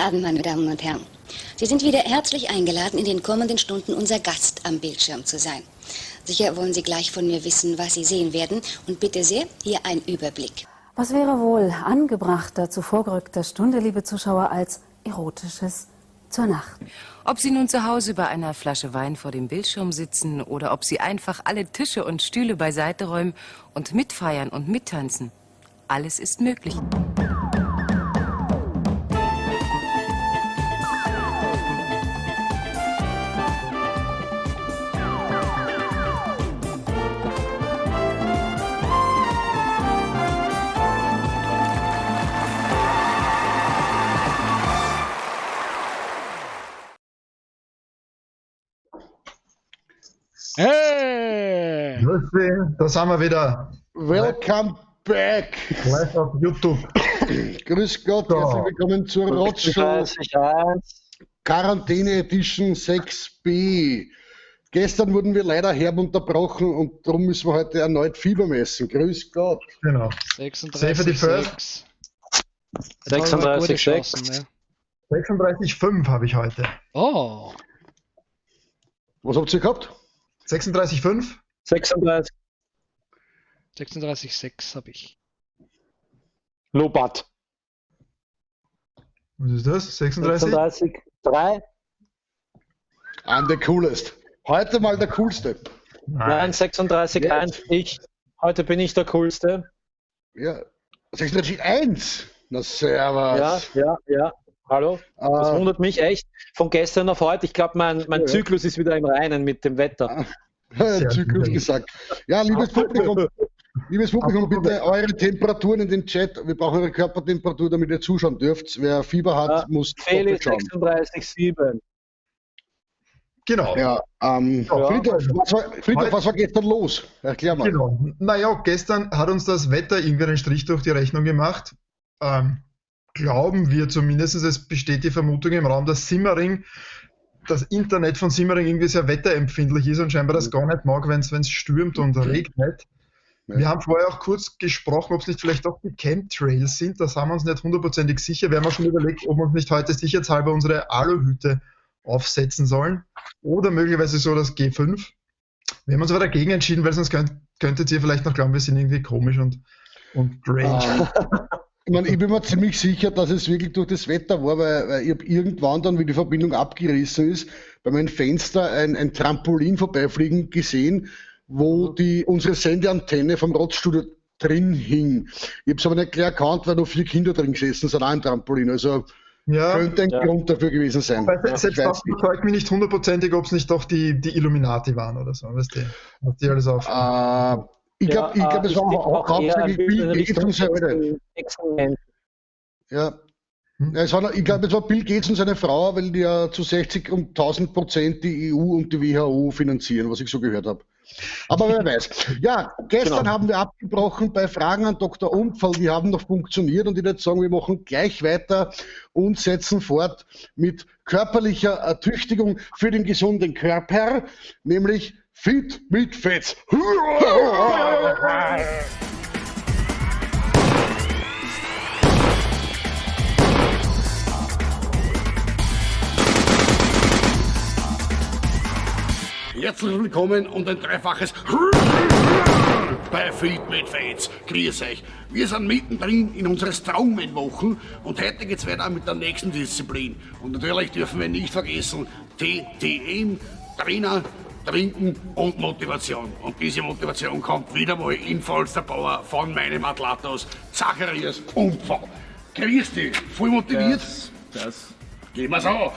Abend, meine Damen und Herren. Sie sind wieder herzlich eingeladen, in den kommenden Stunden unser Gast am Bildschirm zu sein. Sicher wollen Sie gleich von mir wissen, was Sie sehen werden. Und bitte sehr, hier ein Überblick. Was wäre wohl angebrachter zu vorgerückter Stunde, liebe Zuschauer, als Erotisches zur Nacht? Ob Sie nun zu Hause bei einer Flasche Wein vor dem Bildschirm sitzen oder ob Sie einfach alle Tische und Stühle beiseite räumen und mitfeiern und mittanzen. Alles ist möglich. Hey! Grüße, da sind wir wieder. Welcome back! Live auf YouTube. Grüß Gott, So. herzlich willkommen zur Rotshow Quarantäne Edition 6b. Gestern wurden wir leider herb unterbrochen und darum müssen wir heute erneut Fieber messen. Grüß Gott. Genau. 36,6. 36,6. 36,5 habe ich heute. Oh. Was habt ihr gehabt? 36,5? 36. 36,6 habe ich. Lobat. Was ist das? 36? 36,3. I'm the coolest. Heute mal der coolste. Nein, 36,1. Ich. Heute bin ich der Coolste. Ja. 36,1. Na servus. Ja. Hallo? Das wundert mich echt. Von gestern auf heute. Ich glaube, mein Zyklus ist wieder im Reinen mit dem Wetter. Zyklus gesagt. Ja, liebes Publikum, bitte eure Temperaturen in den Chat. Wir brauchen eure Körpertemperatur, damit ihr zuschauen dürft. Wer Fieber hat, muss Felix schauen. 36,7. Genau. Ja, Friedhof, was war gestern los? Erklär mal. Genau. Naja, gestern hat uns das Wetter irgendwie einen Strich durch die Rechnung gemacht. Glauben wir zumindest, es besteht die Vermutung im Raum, dass Simmering, das Internet von Simmering irgendwie sehr wetterempfindlich ist und scheinbar das gar nicht mag, wenn es stürmt und regnet. Ja. Wir haben vorher auch kurz gesprochen, ob es nicht vielleicht doch die Chemtrails sind. Da sind wir uns nicht hundertprozentig sicher. Wir haben auch schon überlegt, ob wir uns nicht heute sicherheitshalber unsere Aluhüte aufsetzen sollen. Oder möglicherweise so das G5. Wir haben uns aber dagegen entschieden, weil sonst könntet ihr vielleicht noch glauben, wir sind irgendwie komisch und strange. Ich bin mir ziemlich sicher, dass es wirklich durch das Wetter war, weil ich habe irgendwann dann, wie die Verbindung abgerissen ist, bei meinem Fenster ein Trampolin vorbeifliegen gesehen, wo unsere Sendeantenne vom Rotzstudio drin hing. Ich habe es aber nicht gleich erkannt, weil noch 4 Kinder drin gesessen sind, auch im Trampolin. Also könnte ein Grund dafür gewesen sein. Selbst das überzeugt mich nicht hundertprozentig, ob es nicht doch die Illuminati waren oder so. Weißt du, was die alles auf. Ich glaube, es war auch hauptsächlich Bill Gates und seine ich glaube, es war Bill Gates und seine Frau, weil die ja zu 60 und 1000% die EU und die WHO finanzieren, was ich so gehört habe. Aber wer weiß. Ja, gestern haben wir abgebrochen bei Fragen an Dr. Umfall, die haben noch funktioniert und ich würde sagen, wir machen gleich weiter und setzen fort mit körperlicher Ertüchtigung für den gesunden Körper, nämlich Fit mit Fett. Herzlich willkommen und ein dreifaches bei Feed mit Fates. Grüß euch. Wir sind mittendrin in unserer Strongman-Wochen und heute geht's weiter mit der nächsten Disziplin. Und natürlich dürfen wir nicht vergessen, TTM, Trainer, Trinken und Motivation. Und diese Motivation kommt wieder mal in vollster Power von meinem Atlatus Zacharias Umfall. Grüß dich, voll motiviert? Das. Gehen wir's an.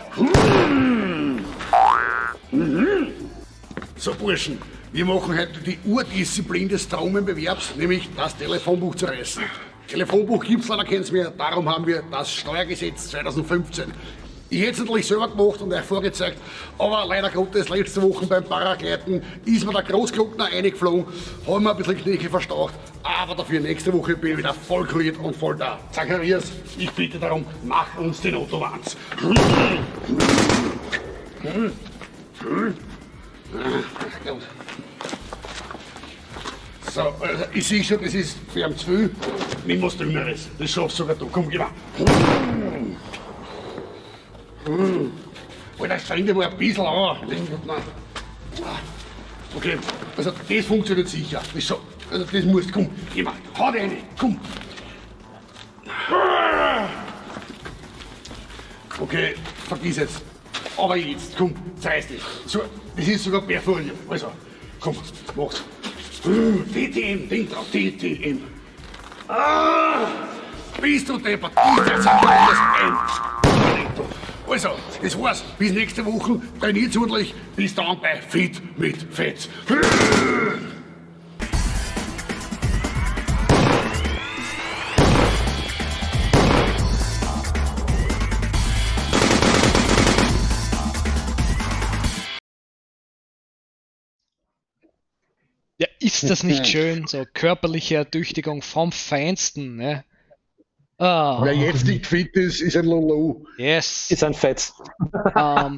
So Burschen, wir machen heute die Urdisziplin des Strongman-Bewerbs, nämlich das Telefonbuch zu reißen. Telefonbuch gibt's leider keins mehr, darum haben wir das Steuergesetz 2015. Ich hätte es natürlich selber gemacht und euch vorgezeigt, aber leider Gottes letzte Woche beim Paragleiten ist mir der Großglockner eingeflogen, haben wir ein bisschen Knöchel verstaucht, aber dafür nächste Woche bin ich wieder voll kuriert und voll da. Zacharias, ich bitte darum, mach uns den Otto-Wanz. So, also ich sehe schon, das ist für am 12. Nimm was Dünneres. Das schaffst sogar du. Komm, geh mal. Alter, streng dich mal ein bisschen an. Okay, also das funktioniert sicher. Also das musst, komm, geh mal, hau dir rein, komm. Okay, vergiss jetzt. Aber jetzt, komm, zeig's nicht. So, das ist sogar perforiert. Also, komm, mach's. TTM, denk drauf, TTM. Bist du deppert? Das ein. Also, das war's. Bis nächste Woche. Trainiert ordentlich. Bis dann bei Fit mit Fetz. Ja, ist das nicht schön? So körperliche Ertüchtigung vom Feinsten, ne? Ah, Wer jetzt nicht fit ist, ist ein Lolo. yes. Ist ein Fetz. Ja.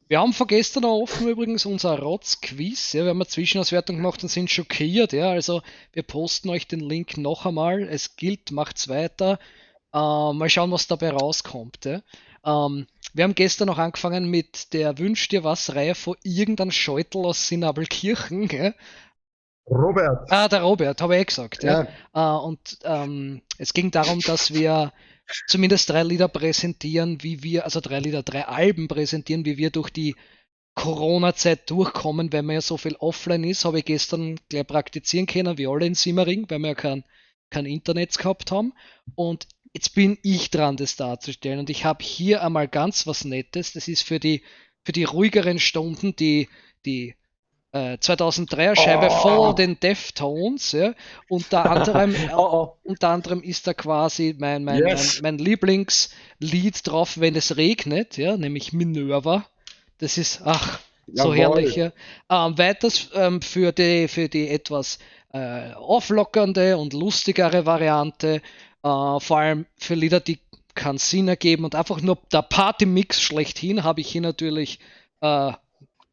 Wir haben von gestern noch offen übrigens unser Rotz-Quiz. Ja, wir haben eine Zwischenauswertung gemacht und sind schockiert. Ja, also wir posten euch den Link noch einmal. Es gilt, macht's weiter. Mal schauen, was dabei rauskommt. Ja. Wir haben gestern noch angefangen mit der Wünsch dir was Reihe von irgendeinem Scheutel aus Sinnabelkirchen. Ja. Robert. Der Robert, habe ich gesagt. Ja. Es ging darum, dass wir zumindest 3 Lieder präsentieren, also 3 Alben präsentieren, wie wir durch die Corona-Zeit durchkommen, weil man ja so viel offline ist, habe ich gestern gleich praktizieren können, wie alle in Simmering, weil wir ja kein Internet gehabt haben. Und jetzt bin ich dran, das darzustellen. Und ich habe hier einmal ganz was Nettes. Das ist für die ruhigeren Stunden, die 2003er Scheibe von den Deftones, ja, unter anderem ist da quasi mein Lieblingslied drauf, wenn es regnet, ja, nämlich Minerva. Das ist, so herrlich, ja. Weiters für die etwas auflockernde und lustigere Variante, vor allem für Lieder, die keinen Sinn ergeben und einfach nur der Party-Mix schlechthin, habe ich hier natürlich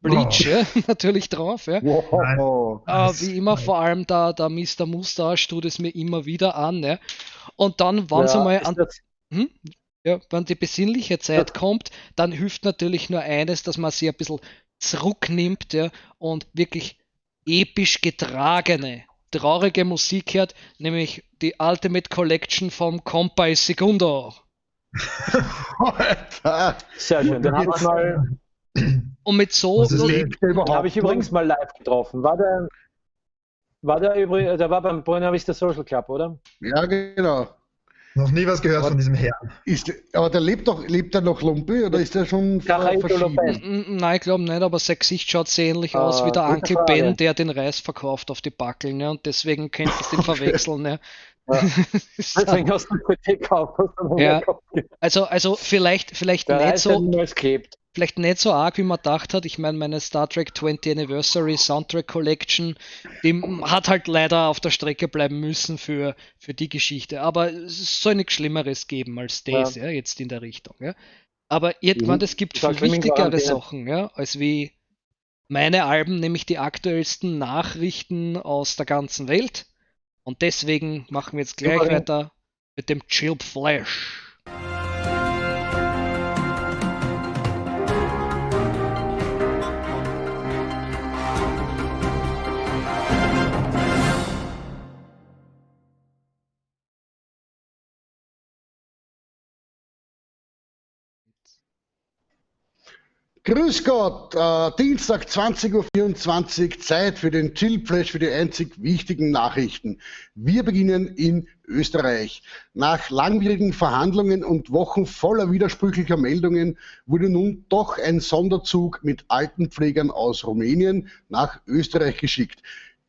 Bleach, ja, natürlich drauf. Ja. Wie immer, vor allem der Mr. Mustache tut es mir immer wieder an. Ja. Und dann, wenn die besinnliche Zeit kommt, dann hilft natürlich nur eines, dass man sie ein bisschen zurücknimmt, ja, und wirklich episch getragene, traurige Musik hört, nämlich die Ultimate Collection vom Compay Segundo. Sehr schön, den haben wir mal. Und mit so habe ich übrigens mal live getroffen. Der war beim Buena Vista Social Club, oder? Ja, genau. Noch nie was gehört von diesem Herrn. Aber der lebt er noch Lumpe oder ist der schon verschieden? Nein, ich glaube nicht, aber sein Gesicht schaut sehr ähnlich aus wie der Uncle Ben, der den Reis verkauft auf die Backeln, ja, und deswegen könntest du ihn verwechseln. Ja. Deswegen hast du den gekauft. Ja. Also vielleicht nicht so. Vielleicht nicht so arg, wie man gedacht hat. Ich meine, meine Star Trek 20th Anniversary Soundtrack Collection, die hat halt leider auf der Strecke bleiben müssen für die Geschichte. Aber es soll nichts Schlimmeres geben als das, ja, jetzt in der Richtung. Ja. Aber irgendwann, es gibt viel wichtigere Sachen, ja, als wie meine Alben, nämlich die aktuellsten Nachrichten aus der ganzen Welt. Und deswegen machen wir jetzt gleich weiter mit dem Chilled Flash. Grüß Gott, Dienstag 20:24 Uhr, Zeit für den Chillflash, für die einzig wichtigen Nachrichten. Wir beginnen in Österreich. Nach langwierigen Verhandlungen und Wochen voller widersprüchlicher Meldungen wurde nun doch ein Sonderzug mit Altenpflegern aus Rumänien nach Österreich geschickt.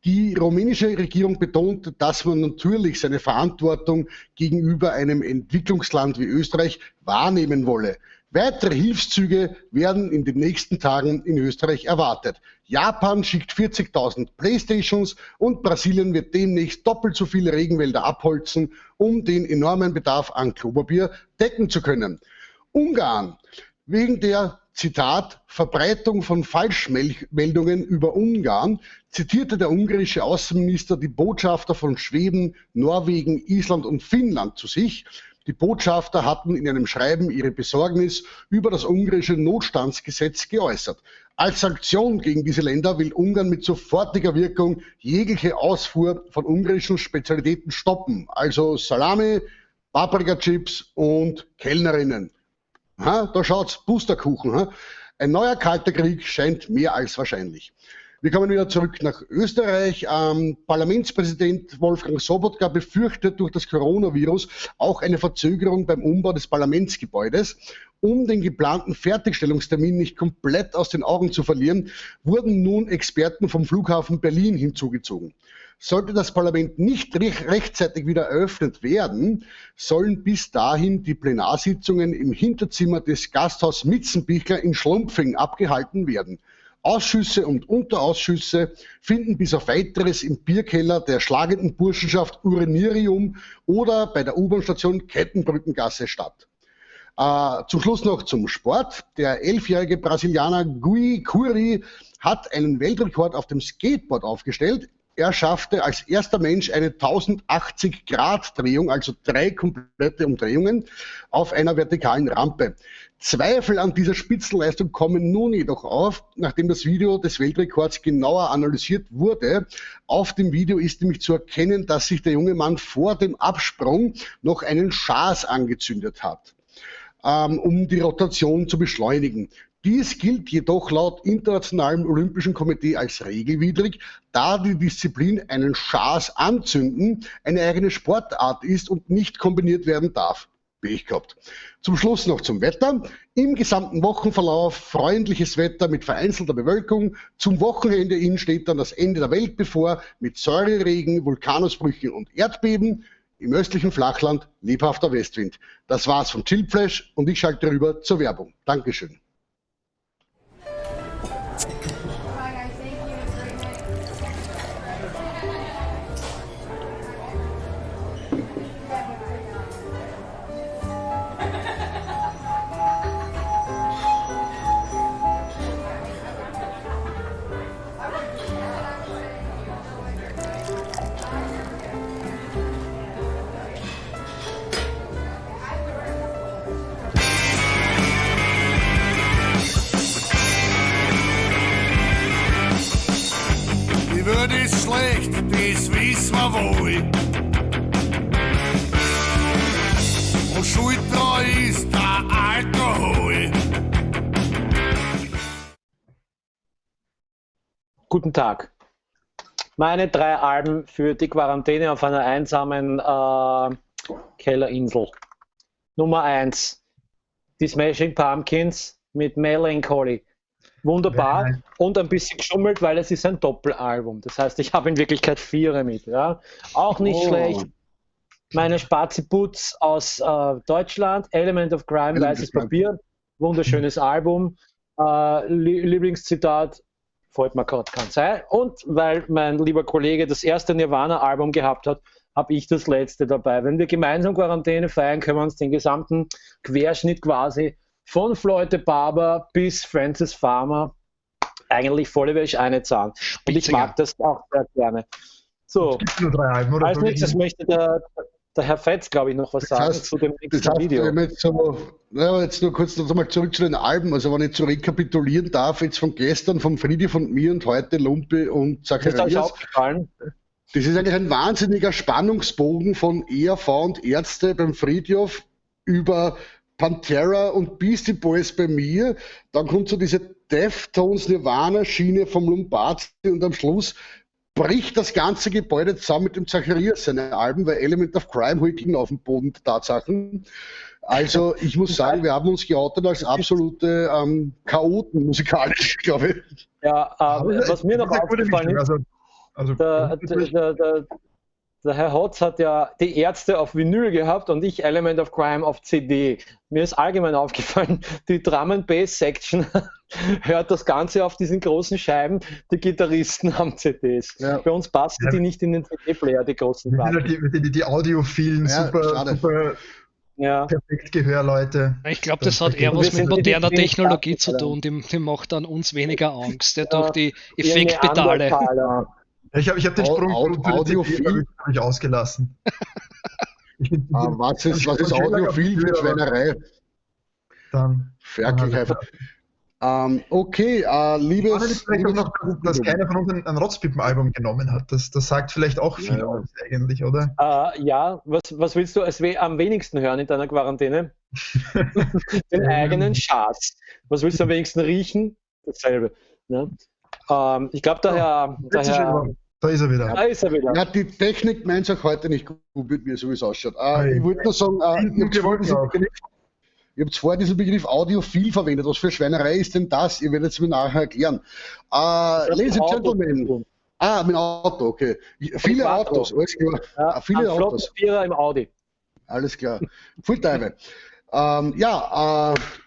Die rumänische Regierung betont, dass man natürlich seine Verantwortung gegenüber einem Entwicklungsland wie Österreich wahrnehmen wolle. Weitere Hilfszüge werden in den nächsten Tagen in Österreich erwartet. Japan schickt 40.000 Playstations und Brasilien wird demnächst doppelt so viele Regenwälder abholzen, um den enormen Bedarf an Klopapier decken zu können. Ungarn. Wegen der, Zitat, Verbreitung von Falschmeldungen über Ungarn zitierte der ungarische Außenminister die Botschafter von Schweden, Norwegen, Island und Finnland zu sich. Die Botschafter hatten in einem Schreiben ihre Besorgnis über das ungarische Notstandsgesetz geäußert. Als Sanktion gegen diese Länder will Ungarn mit sofortiger Wirkung jegliche Ausfuhr von ungarischen Spezialitäten stoppen, also Salami, Paprika-Chips und Kellnerinnen. Da schaut's, Pusterkuchen. Ein neuer kalter Krieg scheint mehr als wahrscheinlich. Wir kommen wieder zurück nach Österreich. Parlamentspräsident Wolfgang Sobotka befürchtet durch das Coronavirus auch eine Verzögerung beim Umbau des Parlamentsgebäudes. Um den geplanten Fertigstellungstermin nicht komplett aus den Augen zu verlieren, wurden nun Experten vom Flughafen Berlin hinzugezogen. Sollte das Parlament nicht rechtzeitig wieder eröffnet werden, sollen bis dahin die Plenarsitzungen im Hinterzimmer des Gasthaus Mitzenbichler in Schlumpfing abgehalten werden. Ausschüsse und Unterausschüsse finden bis auf Weiteres im Bierkeller der schlagenden Burschenschaft Urinarium oder bei der U-Bahn-Station Kettenbrückengasse statt. Zum Schluss noch zum Sport. Der 11-jährige Brasilianer Gui Curi hat einen Weltrekord auf dem Skateboard aufgestellt. Er schaffte als erster Mensch eine 1080-Grad-Drehung, also 3 komplette Umdrehungen auf einer vertikalen Rampe. Zweifel an dieser Spitzenleistung kommen nun jedoch auf, nachdem das Video des Weltrekords genauer analysiert wurde. Auf dem Video ist nämlich zu erkennen, dass sich der junge Mann vor dem Absprung noch einen Schaß angezündet hat, um die Rotation zu beschleunigen. Dies gilt jedoch laut Internationalem Olympischen Komitee als regelwidrig, da die Disziplin einen Schaß anzünden eine eigene Sportart ist und nicht kombiniert werden darf. Pech gehabt. Zum Schluss noch zum Wetter. Im gesamten Wochenverlauf freundliches Wetter mit vereinzelter Bewölkung. Zum Wochenende hin steht dann das Ende der Welt bevor mit Säureregen, Vulkanausbrüchen und Erdbeben. Im östlichen Flachland lebhafter Westwind. Das war's vom Chillflash und ich schalte rüber zur Werbung. Dankeschön. Ist schlecht, das wissen wir wohl. Und schuld dran ist der Alkohol. Guten Tag. Meine 3 Alben für die Quarantäne auf einer einsamen Kellerinsel. Nummer 1, die Smashing Pumpkins mit Melancholy. Wunderbar und ein bisschen geschummelt, weil es ist ein Doppelalbum. Das heißt, ich habe in Wirklichkeit 4 mit. Ja? Auch nicht schlecht. Meine Spaziputz aus Deutschland, Element of Crime, Weißes Papier. Wunderschönes Album. Lieblingszitat, fällt mir gerade kein sein. Und weil mein lieber Kollege das erste Nirvana-Album gehabt hat, habe ich das letzte dabei. Wenn wir gemeinsam Quarantäne feiern, können wir uns den gesamten Querschnitt quasi von Floyd the Barber bis Francis Farmer eigentlich vollwertig eine zahlen. Und ich mag das auch sehr gerne. So, nur 3 Alben, oder? Als nächstes möchte der Herr Fetz, glaube ich, noch was sagen zu dem nächsten Video. Wenn jetzt nur kurz noch mal zurück zu den Alben, also wenn ich zu rekapitulieren darf, jetzt von gestern, von Friedi, von mir und heute Lumpe und Zacharias. Das ist euch aufgefallen? Das ist eigentlich ein wahnsinniger Spannungsbogen von ERV und Ärzte beim Friedhof über Pantera und Beastie Boys bei mir, dann kommt so diese Deftones Nirvana-Schiene vom Lombardi und am Schluss bricht das ganze Gebäude zusammen mit dem Zacharias seine Alben, weil Element of Crime holt ihn auf den Boden der Tatsachen. Also ich muss sagen, wir haben uns geoutet als absolute Chaoten musikalisch, glaube ich. Ja, was mir noch aufgefallen ist, der Herr Hotz hat ja die Ärzte auf Vinyl gehabt und ich Element of Crime auf CD. Mir ist allgemein aufgefallen, die Drum-and-Bass-Section hört das Ganze auf diesen großen Scheiben, die Gitarristen haben CDs. Ja. Bei uns passen die nicht in den CD-Player, die großen Platten. Die Audiophilen, super perfekt Gehörleute. Ich glaube, das hat eher was mit moderner Technologie zu tun, die macht dann uns weniger Angst, durch die Effektpedale. Ich hab den Sprung Audiophil ausgelassen. Was ist audiophil für Schweinerei? Dann. Ferkel. Okay, liebes... dass keiner von uns ein Rotzpippen-Album genommen hat. Das sagt vielleicht auch viel aus eigentlich, oder? Ja, was willst du am wenigsten hören in deiner Quarantäne? Den eigenen Schatz. Was willst du am wenigsten riechen? Dasselbe. Ne? Ich glaube, daher... Da ist er wieder. Da ist er wieder. Ja, die Technik meint es auch heute nicht gut mit mir, so wie es ausschaut. Ich wollte nur sagen, ihr habt vorher diesen Begriff audiophil verwendet. Was für Schweinerei ist denn das? Ihr werdet es mir nachher erklären. Ladies and Gentlemen. Mit Auto, okay. Viele Autos, alles klar. Ja, viele Autos. Vierer im Audi. Alles klar. Fulltime.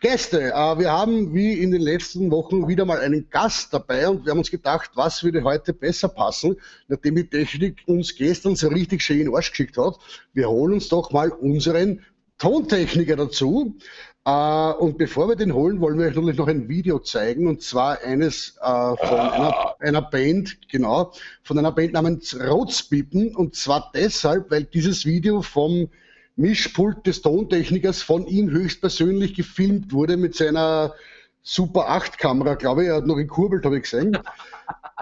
Gäste. Wir haben wie in den letzten Wochen wieder mal einen Gast dabei und wir haben uns gedacht, was würde heute besser passen, nachdem die Technik uns gestern so richtig schön in den Arsch geschickt hat. Wir holen uns doch mal unseren Tontechniker dazu. Und bevor wir den holen, wollen wir euch natürlich noch ein Video zeigen, und zwar eines von einer Band, genau, von einer Band namens Rotzpippen, und zwar deshalb, weil dieses Video vom Mischpult des Tontechnikers von ihm höchstpersönlich gefilmt wurde mit seiner Super 8 Kamera, glaube ich, er hat noch gekurbelt, habe ich gesehen.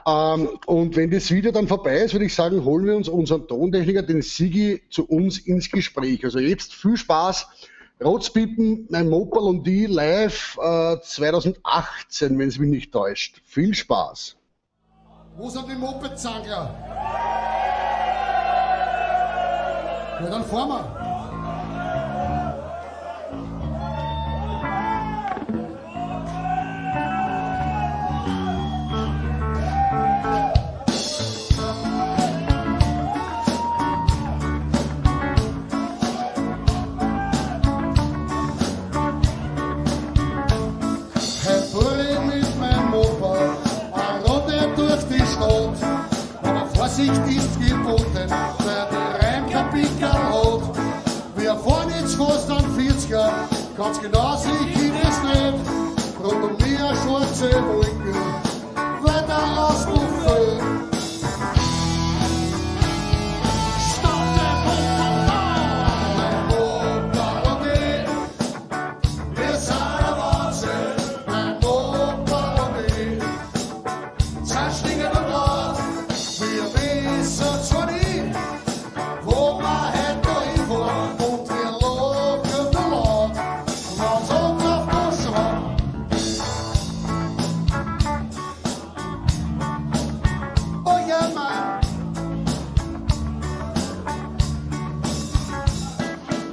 Und wenn das Video dann vorbei ist, würde ich sagen, holen wir uns unseren Tontechniker, den Sigi, zu uns ins Gespräch. Also jetzt viel Spaß. Rotzpippen, mein Mopal und die live 2018, wenn es mich nicht täuscht. Viel Spaß. Wo sind die Moped-Zangler? Ja, dann fahren wir. Vorsicht ist geboten, weil die Reim kein Pickerl hat. Wir fahren jetzt fast an 40er, ganz genau sehe ich das nicht. Rund um mir schwarze Wolken, weil der Auspuff fällt.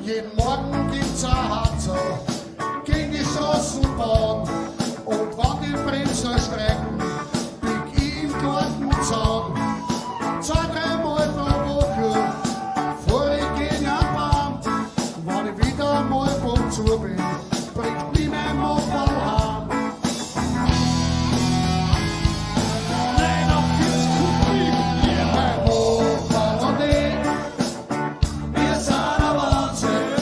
Jeden Morgen gibt's ein Harzer gegen die Straßenbahn. Und wenn die Bremser streiken, bieg ich im Garten Zaun. 2-3 Mal pro Woche fahr ich gegen einen Baum. Wenn ich wieder mal vom zu bin, bringt mich mein Mopal heim. Nein, auf geht's Kuppi, mein Mopal und ich. Wir sind ein Wahnsinn.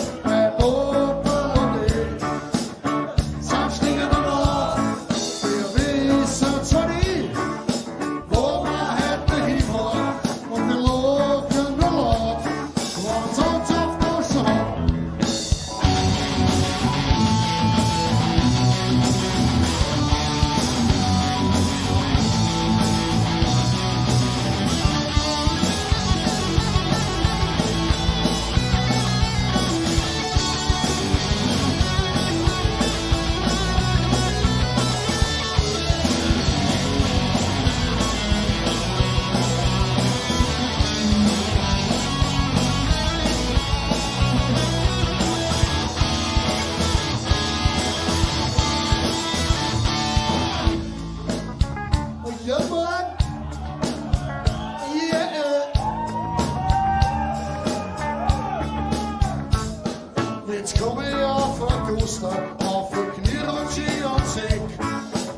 Jetzt komme ich auf ein Kloster, auf ein Knie und Ski und Seck.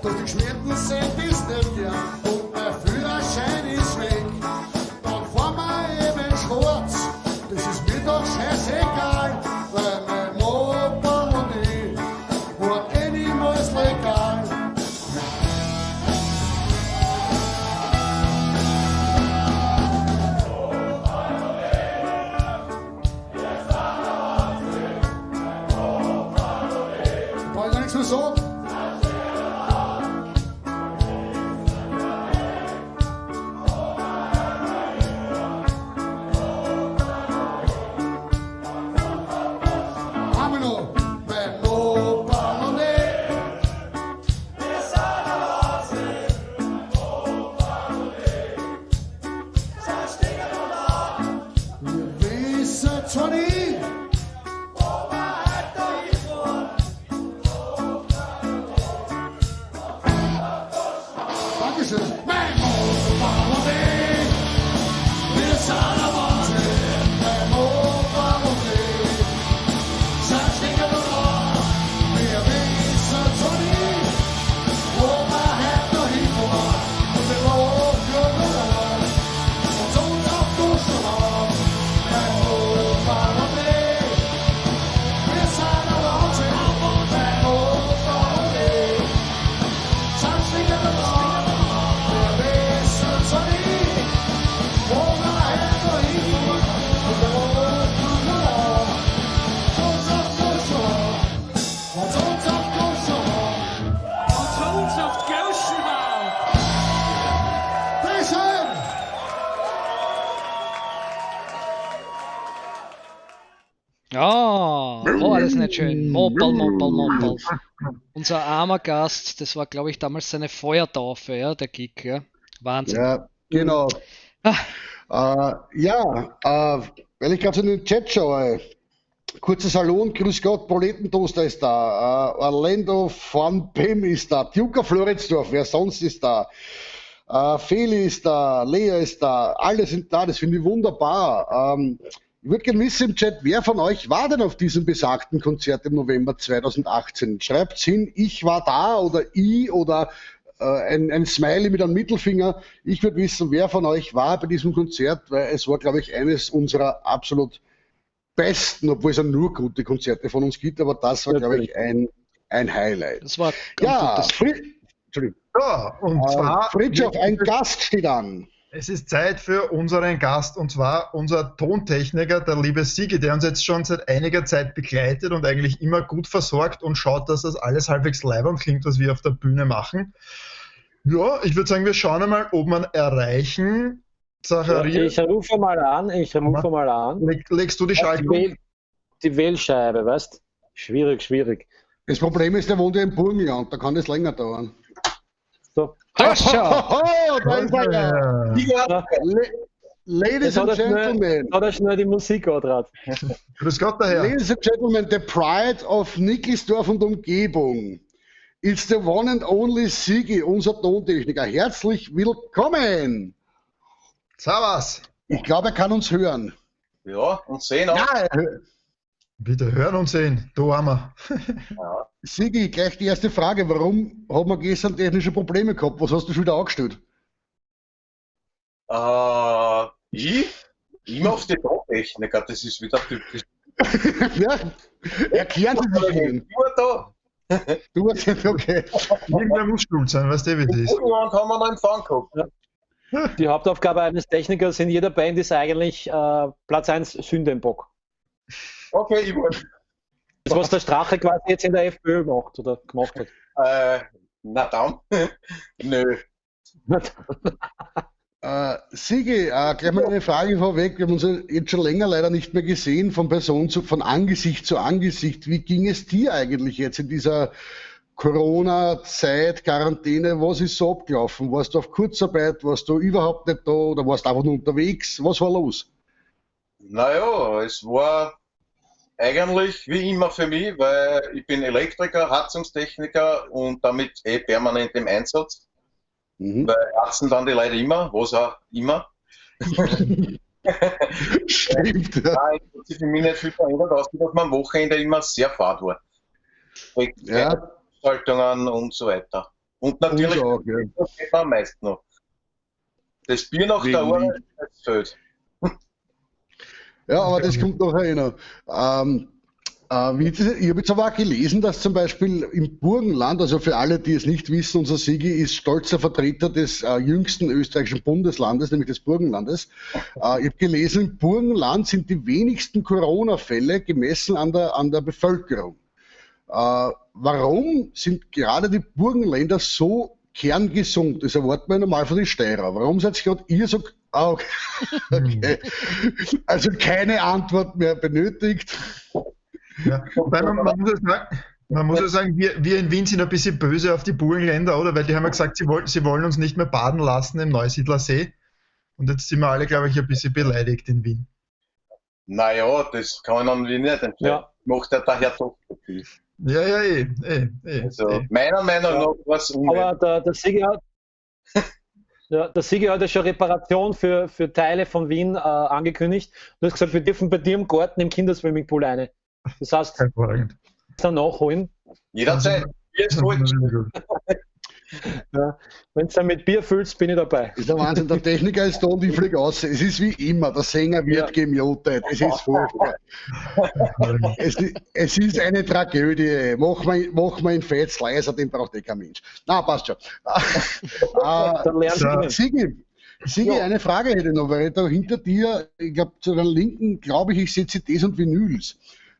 Doch die geschmierten Seck ist nicht mehr und mein Führerschein ist weg. Dann fahren wir eben schwarz, das ist mir doch scheißegal, weil mein Mopal und ich waren niemals legal. dazu sagen? Haben wir noch? Mein Opa und ich. Wir sind am Ansehen. Mein Opa und ich. Sind stehen da. Wir wissen zwar nicht, wo wir heute hinfahren. Dankeschön. Mein Opa und ich. Wir sind am Ansehen. Mein Opa und ich. Sind stehen da. Wir wissen zwar nicht, wo wir heute hinfahren. Und wir lachen allein. Und uns auf Duschen haben. Mein Opa und ich. Wir sind am Ansehen. Mein Opa und ich. Sind stehen da. Wir wissen zwar nicht, wo wir heute hinfahren. Und wir lachen allein. Uns auf Duschen haben. Und uns auf Duschen haben. Und uns auf Duschen haben. Bitteschön. Ja, war alles nicht schön. Mopel, Mopel, Mopel. Unser armer Gast, das war, glaube ich, damals seine Feuertaufe, ja, der Gig, ja. Wahnsinn. Ja, genau. Weil ich gerade so in den Chat schaue. Kurzes Hallo und Grüß Gott, Proletentoaster ist da, Orlando von Pem ist da, Duke Floridsdorf, wer sonst ist da, Feli ist da, Lea ist da, alle sind da, das finde ich wunderbar. Ich würde gerne wissen im Chat, wer von euch war denn auf diesem besagten Konzert im November 2018? Schreibt's hin, ich war da oder ich oder ein Smiley mit einem Mittelfinger. Ich würde wissen, wer von euch war bei diesem Konzert, weil es war, glaube ich, eines unserer absolut besten, obwohl es ja nur gute Konzerte von uns gibt, aber das war, glaube ich, ein Highlight. Das war Ja, Ja, und zwar, Fritjof, ein Gast steht an. es ist Zeit für unseren Gast, und zwar unser Tontechniker, der liebe Sigi, der uns jetzt schon seit einiger Zeit begleitet und eigentlich immer gut versorgt und schaut, dass das alles halbwegs leibend klingt, was wir auf der Bühne machen. Ja, ich würde sagen, wir schauen einmal, ob wir ihn erreichen. Zacharias, Ich rufe mal an. legst du die Schaltung? Die Wählscheibe, weißt? Schwierig. Das Problem ist, der wohnt ja im Burgenland, da kann das länger dauern. So. Da ist er ja. Ja. Ladies and Gentlemen. Hat er schnell die Musik angetragen. Grüß Gott daher. Ladies and Gentlemen, the pride of Nickelsdorf und Umgebung. It's the one and only Sigi, unser Tontechniker. Herzlich willkommen. Servus. Ich glaube, er kann uns hören. Ja, und sehen auch. Ja, Bitte hören und sehen. Da haben wir. Ja. Sigi, gleich die erste Frage. Warum haben wir gestern technische Probleme gehabt? Was hast du schon wieder angestellt? Ich mach's die Tontechniker, das ist wieder typisch. Ja, erklären Sie sich Ihnen. Da. Du hast jetzt, okay. Irgendwer muss schuld sein, weißt du, wie das ist. Irgendwann haben wir noch Empfang gehabt. Die Hauptaufgabe eines Technikers in jeder Band ist eigentlich Platz 1 Sündenbock. Okay, ich wollte. Das, was der Strache quasi jetzt in der FPÖ macht oder gemacht hat. Na dann. Nö. Sigi, gleich mal eine Frage vorweg. Wir haben uns ja jetzt schon länger leider nicht mehr gesehen, von Angesicht zu Angesicht. Wie ging es dir eigentlich jetzt in dieser Corona-Zeit, Quarantäne? Was ist so abgelaufen? Warst du auf Kurzarbeit? Warst du überhaupt nicht da oder warst du einfach nur unterwegs? Was war los? Naja, es war eigentlich wie immer für mich, weil ich bin Elektriker, Heizungstechniker und damit permanent im Einsatz. Weil heizen dann die Leute immer, was auch immer. Stimmt, ja. Nein, es hat sich für mich nicht viel verändert, außer dass man am Wochenende immer sehr fad war. Ja. Veranstaltungen und so weiter. Und natürlich Auch, ja. das geht am meisten noch. Das Bier nach der Uhr ist fehlt. Ja, aber das kommt nachher noch. Ich habe jetzt aber auch gelesen, dass zum Beispiel im Burgenland, also für alle, die es nicht wissen, unser Sigi ist stolzer Vertreter des jüngsten österreichischen Bundeslandes, nämlich des Burgenlandes. Ich habe gelesen, im Burgenland sind die wenigsten Corona-Fälle gemessen an der Bevölkerung. warum sind gerade die Burgenländer so kerngesund? Das erwartet man normal von den Steirer. Warum seid gerade ihr so... okay. Okay. Also keine Antwort mehr benötigt. Ja. Wobei man muss ja sagen, wir in Wien sind ein bisschen böse auf die Burgenländer, oder? Weil die haben ja gesagt, sie wollen uns nicht mehr baden lassen im Neusiedler See. Und jetzt sind wir alle, glaube ich, ein bisschen beleidigt in Wien. Naja, das kann man nicht entscheiden. Ja. Macht der Herzog so viel. Ja, Also, meiner Meinung nach war es Aber der Sigi hat, der Sigi hat ja schon Reparation für Teile von Wien angekündigt. Du hast gesagt, wir dürfen bei dir im Garten im Kinderswimmingpool rein. Das heißt, hervorragend. dann nachholen. jederzeit. Jetzt holt. Ja. Wenn du dann mit Bier füllst, bin ich dabei. Das ist der Wahnsinn, der Techniker ist da und ich fliege aus. Es ist wie immer, der Sänger wird gemutet. Es ist furchtbar. Es ist eine Tragödie. Mach mal ihn fett leiser, den braucht kein Mensch. Na, passt schon. Dann lernst du ihn. Sigi, eine Frage hätte ich noch, weil da hinter dir, ich glaube, zu der Linken, glaube ich sehe CDs und Vinyls.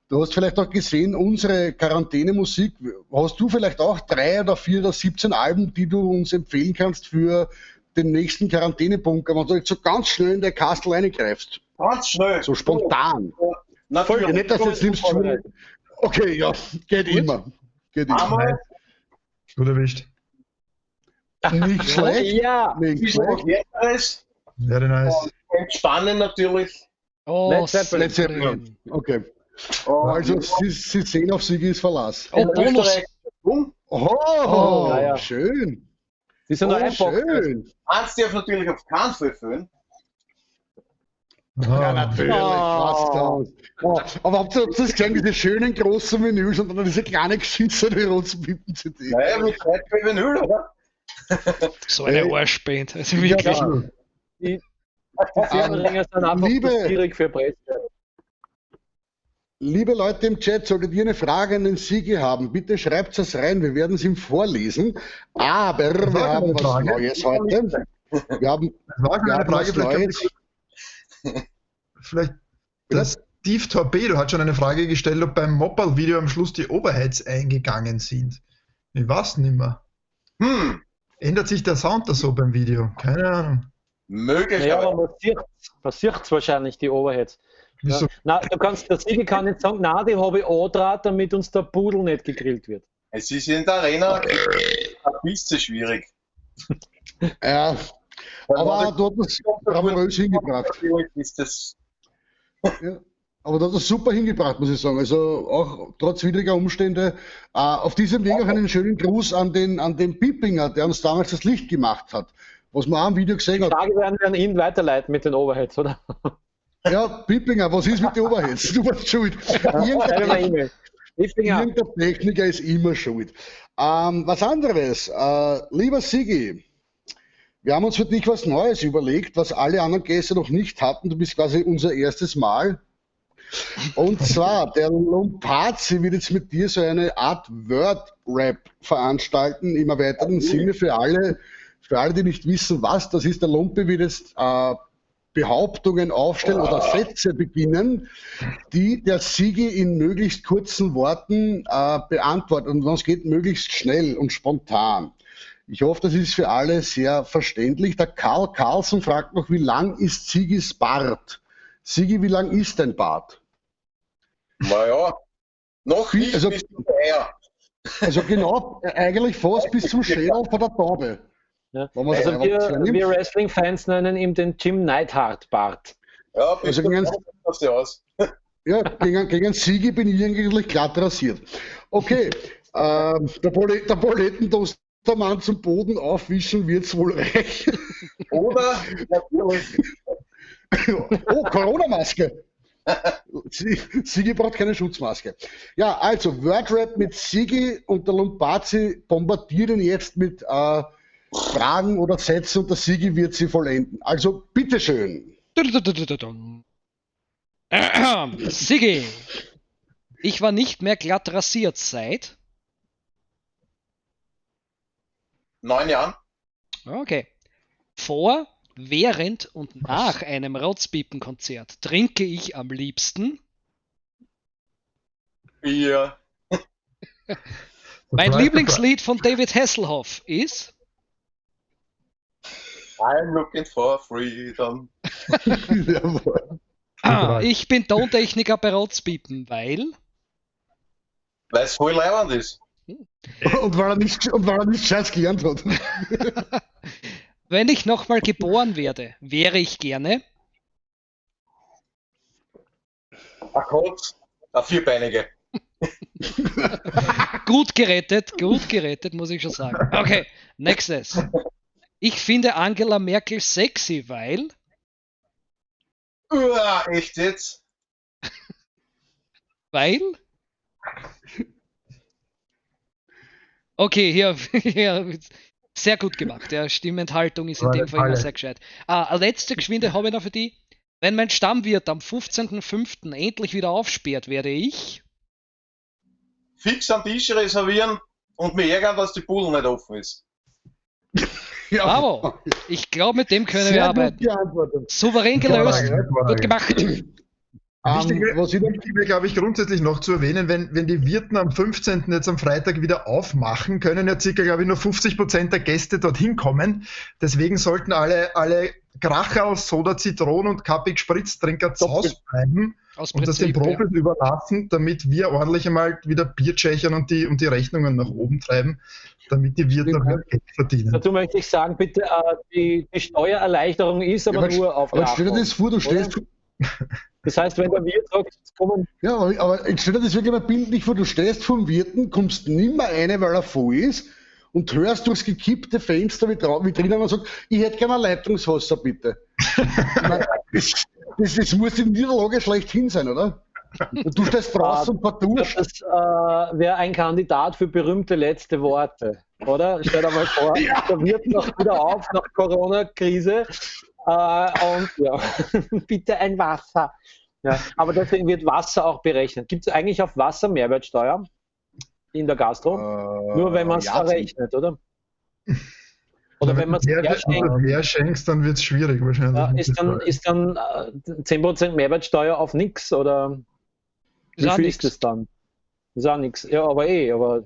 Du hast vielleicht auch gesehen, unsere Quarantänemusik. Hast du vielleicht auch 3 oder 4 oder 17 Alben, die du uns empfehlen kannst für den nächsten Quarantänebunker, wenn du jetzt so ganz schnell in der Kastel reingreifst? Ganz schnell. So spontan. Natürlich. Ja, nicht, dass du jetzt nimmst. Okay, ja, geht immer. Geht immer. Gut erwischt. Nicht schlecht. Ja. Nicht schlecht. Very nice. Entspannen natürlich. Oh, Led Zeppelin. Led Zeppelin. Okay. Also, Sie sehen auf Sigis Verlass. Oh, Bonus. Oh, ja. Schön. Die sind nur ein Bock. Schön. Eins darf natürlich auf keinen Fall füllen. Ja, natürlich. Aber habt ihr das gesehen, diese schönen großen Menüs und dann diese kleine geschissene Rotzpippen-CD? Naja, mit Zeit für Vinyl, oder? So eine Arschband. Also wirklich. Ja, Die Fernringer sind einfach schwierig für Presse. Liebe Leute im Chat, solltet ihr eine Frage an den Sigi haben, bitte schreibt es rein, wir werden es ihm vorlesen. Aber wir haben was Neues heute. Wir haben was Neues. Vielleicht das Steve Torpedo hat schon eine Frage gestellt, ob beim Mopperl-Video am Schluss die Overheads eingegangen sind. Ich weiß nicht mehr. Ändert sich der Sound da so beim Video? Keine Ahnung. Möglich. Ja, aber man sieht es wahrscheinlich, die Overheads. Ja. Na, der Sigi kann nicht sagen, nein, die habe ich angetragen, damit uns der Pudel nicht gegrillt wird. Es ist in der Arena ein bisschen schwierig. Ja, aber du hast es bravourös hingebracht. Ist das Ja, aber du hast es super hingebracht, muss ich sagen. Also auch trotz widriger Umstände. Auf diesem Weg auch einen schönen Gruß an den Pippinger, der uns damals das Licht gemacht hat. Was man auch im Video gesehen hat. Die Frage werden wir an ihn weiterleiten mit den Overheads, oder? Ja, Pippinger, was ist mit den Overheads? Du warst schuld. Irgendein Techniker ist immer schuld. Was anderes. Lieber Sigi, wir haben uns für dich was Neues überlegt, was alle anderen Gäste noch nicht hatten. Du bist quasi unser erstes Mal. Und zwar, der Lompazi wird jetzt mit dir so eine Art Word-Rap veranstalten, im erweiterten Sinne für alle, die nicht wissen, was das ist. Der Lumpe wird jetzt Behauptungen aufstellen oder Sätze beginnen, die der Sigi in möglichst kurzen Worten beantwortet. Und wenn es geht, möglichst schnell und spontan. Ich hoffe, das ist für alle sehr verständlich. Der Karl Carlson fragt noch, wie lang ist Sigis Bart? Sigi, wie lang ist dein Bart? Naja, noch nicht also, bis zum Eier. Also genau, eigentlich fast bis zum Schädel von der Taube. Ja. Also wir Wrestling-Fans nennen ihm den Jim Neidhart-Bart. Ja, also gegen Sigi bin ich eigentlich glatt rasiert. Okay, der Palettentoastermann zum Boden aufwischen wird's wohl reichen. Oder natürlich. Oh, Corona-Maske. Sigi braucht keine Schutzmaske. Ja, also Wordrap mit Sigi und der Lompazi bombardiert ihn jetzt mit Fragen oder Sätze und der Sigi wird sie vollenden. Also bitteschön. Sigi, ich war nicht mehr glatt rasiert seit 9 Jahren. Okay. Vor, während und nach einem Rotzpiepen-Konzert trinke ich am liebsten Bier. Mein Lieblingslied von David Hasselhoff ist... I'm looking for freedom. Ich bin Tontechniker bei Rotzpiepen, weil... Weil es voll leibend ist. Und weil er nicht scheiß gelernt hat. Wenn ich nochmal geboren werde, wäre ich gerne... Ein Kotz, ein Vierbeinige. Gut gerettet, muss ich schon sagen. Okay, nächstes. Ich finde Angela Merkel sexy, weil... Echt jetzt? Weil? Okay, hier sehr gut gemacht. Ja, Stimmenthaltung ist in dem Fall immer sehr gescheit. Letzte Geschwinde habe ich noch für die. Wenn mein Stammwirt am 15.05. endlich wieder aufsperrt, werde ich... Fix am Tisch reservieren und mir ärgern, dass die Pool nicht offen ist. Ja. Bravo! Ich glaube, mit dem können wir arbeiten. Souverän gelöst. Gut gemacht. Wichtig wäre, glaube ich, grundsätzlich noch zu erwähnen, wenn die Wirten am 15. jetzt am Freitag wieder aufmachen, können ja circa, glaube ich, nur 50% der Gäste dorthin kommen. Deswegen sollten alle Kracher aus Soda, Zitronen und Kappig Spritzdrinker zu Hause bleiben und das den Profis überlassen, damit wir ordentlich einmal wieder Bier tschechern und die Rechnungen nach oben treiben, damit die Wirte noch mehr Geld verdienen. Dazu möchte ich sagen, bitte, die Steuererleichterung ist aber nur auf Aber stell dir das vor, du stehst... Das heißt, wenn der Wirt sagt, kommen... Ja, aber jetzt stell dir das wirklich mal bildlich vor, du stehst vom Wirten, kommst nimmer rein, weil er voll ist und hörst durchs gekippte Fenster wie drinnen und sagt, ich hätte gerne ein Leitungswasser, bitte. Das muss die Niederlage schlechthin sein, oder? Und du stehst draußen und verduscht. Das wäre ein Kandidat für berühmte letzte Worte, oder? Stell dir mal vor, der Wirt macht wieder auf nach Corona-Krise. Und ja, bitte ein Wasser. Ja, aber deswegen wird Wasser auch berechnet. Gibt es eigentlich auf Wasser Mehrwertsteuer in der Gastro? Nur wenn man es verrechnet, oder? Oder wenn man es mehr schenkst, dann wird es schwierig wahrscheinlich. Ist dann 10% Mehrwertsteuer auf nichts oder wie viel ist das dann? Ist auch nichts. Ja, aber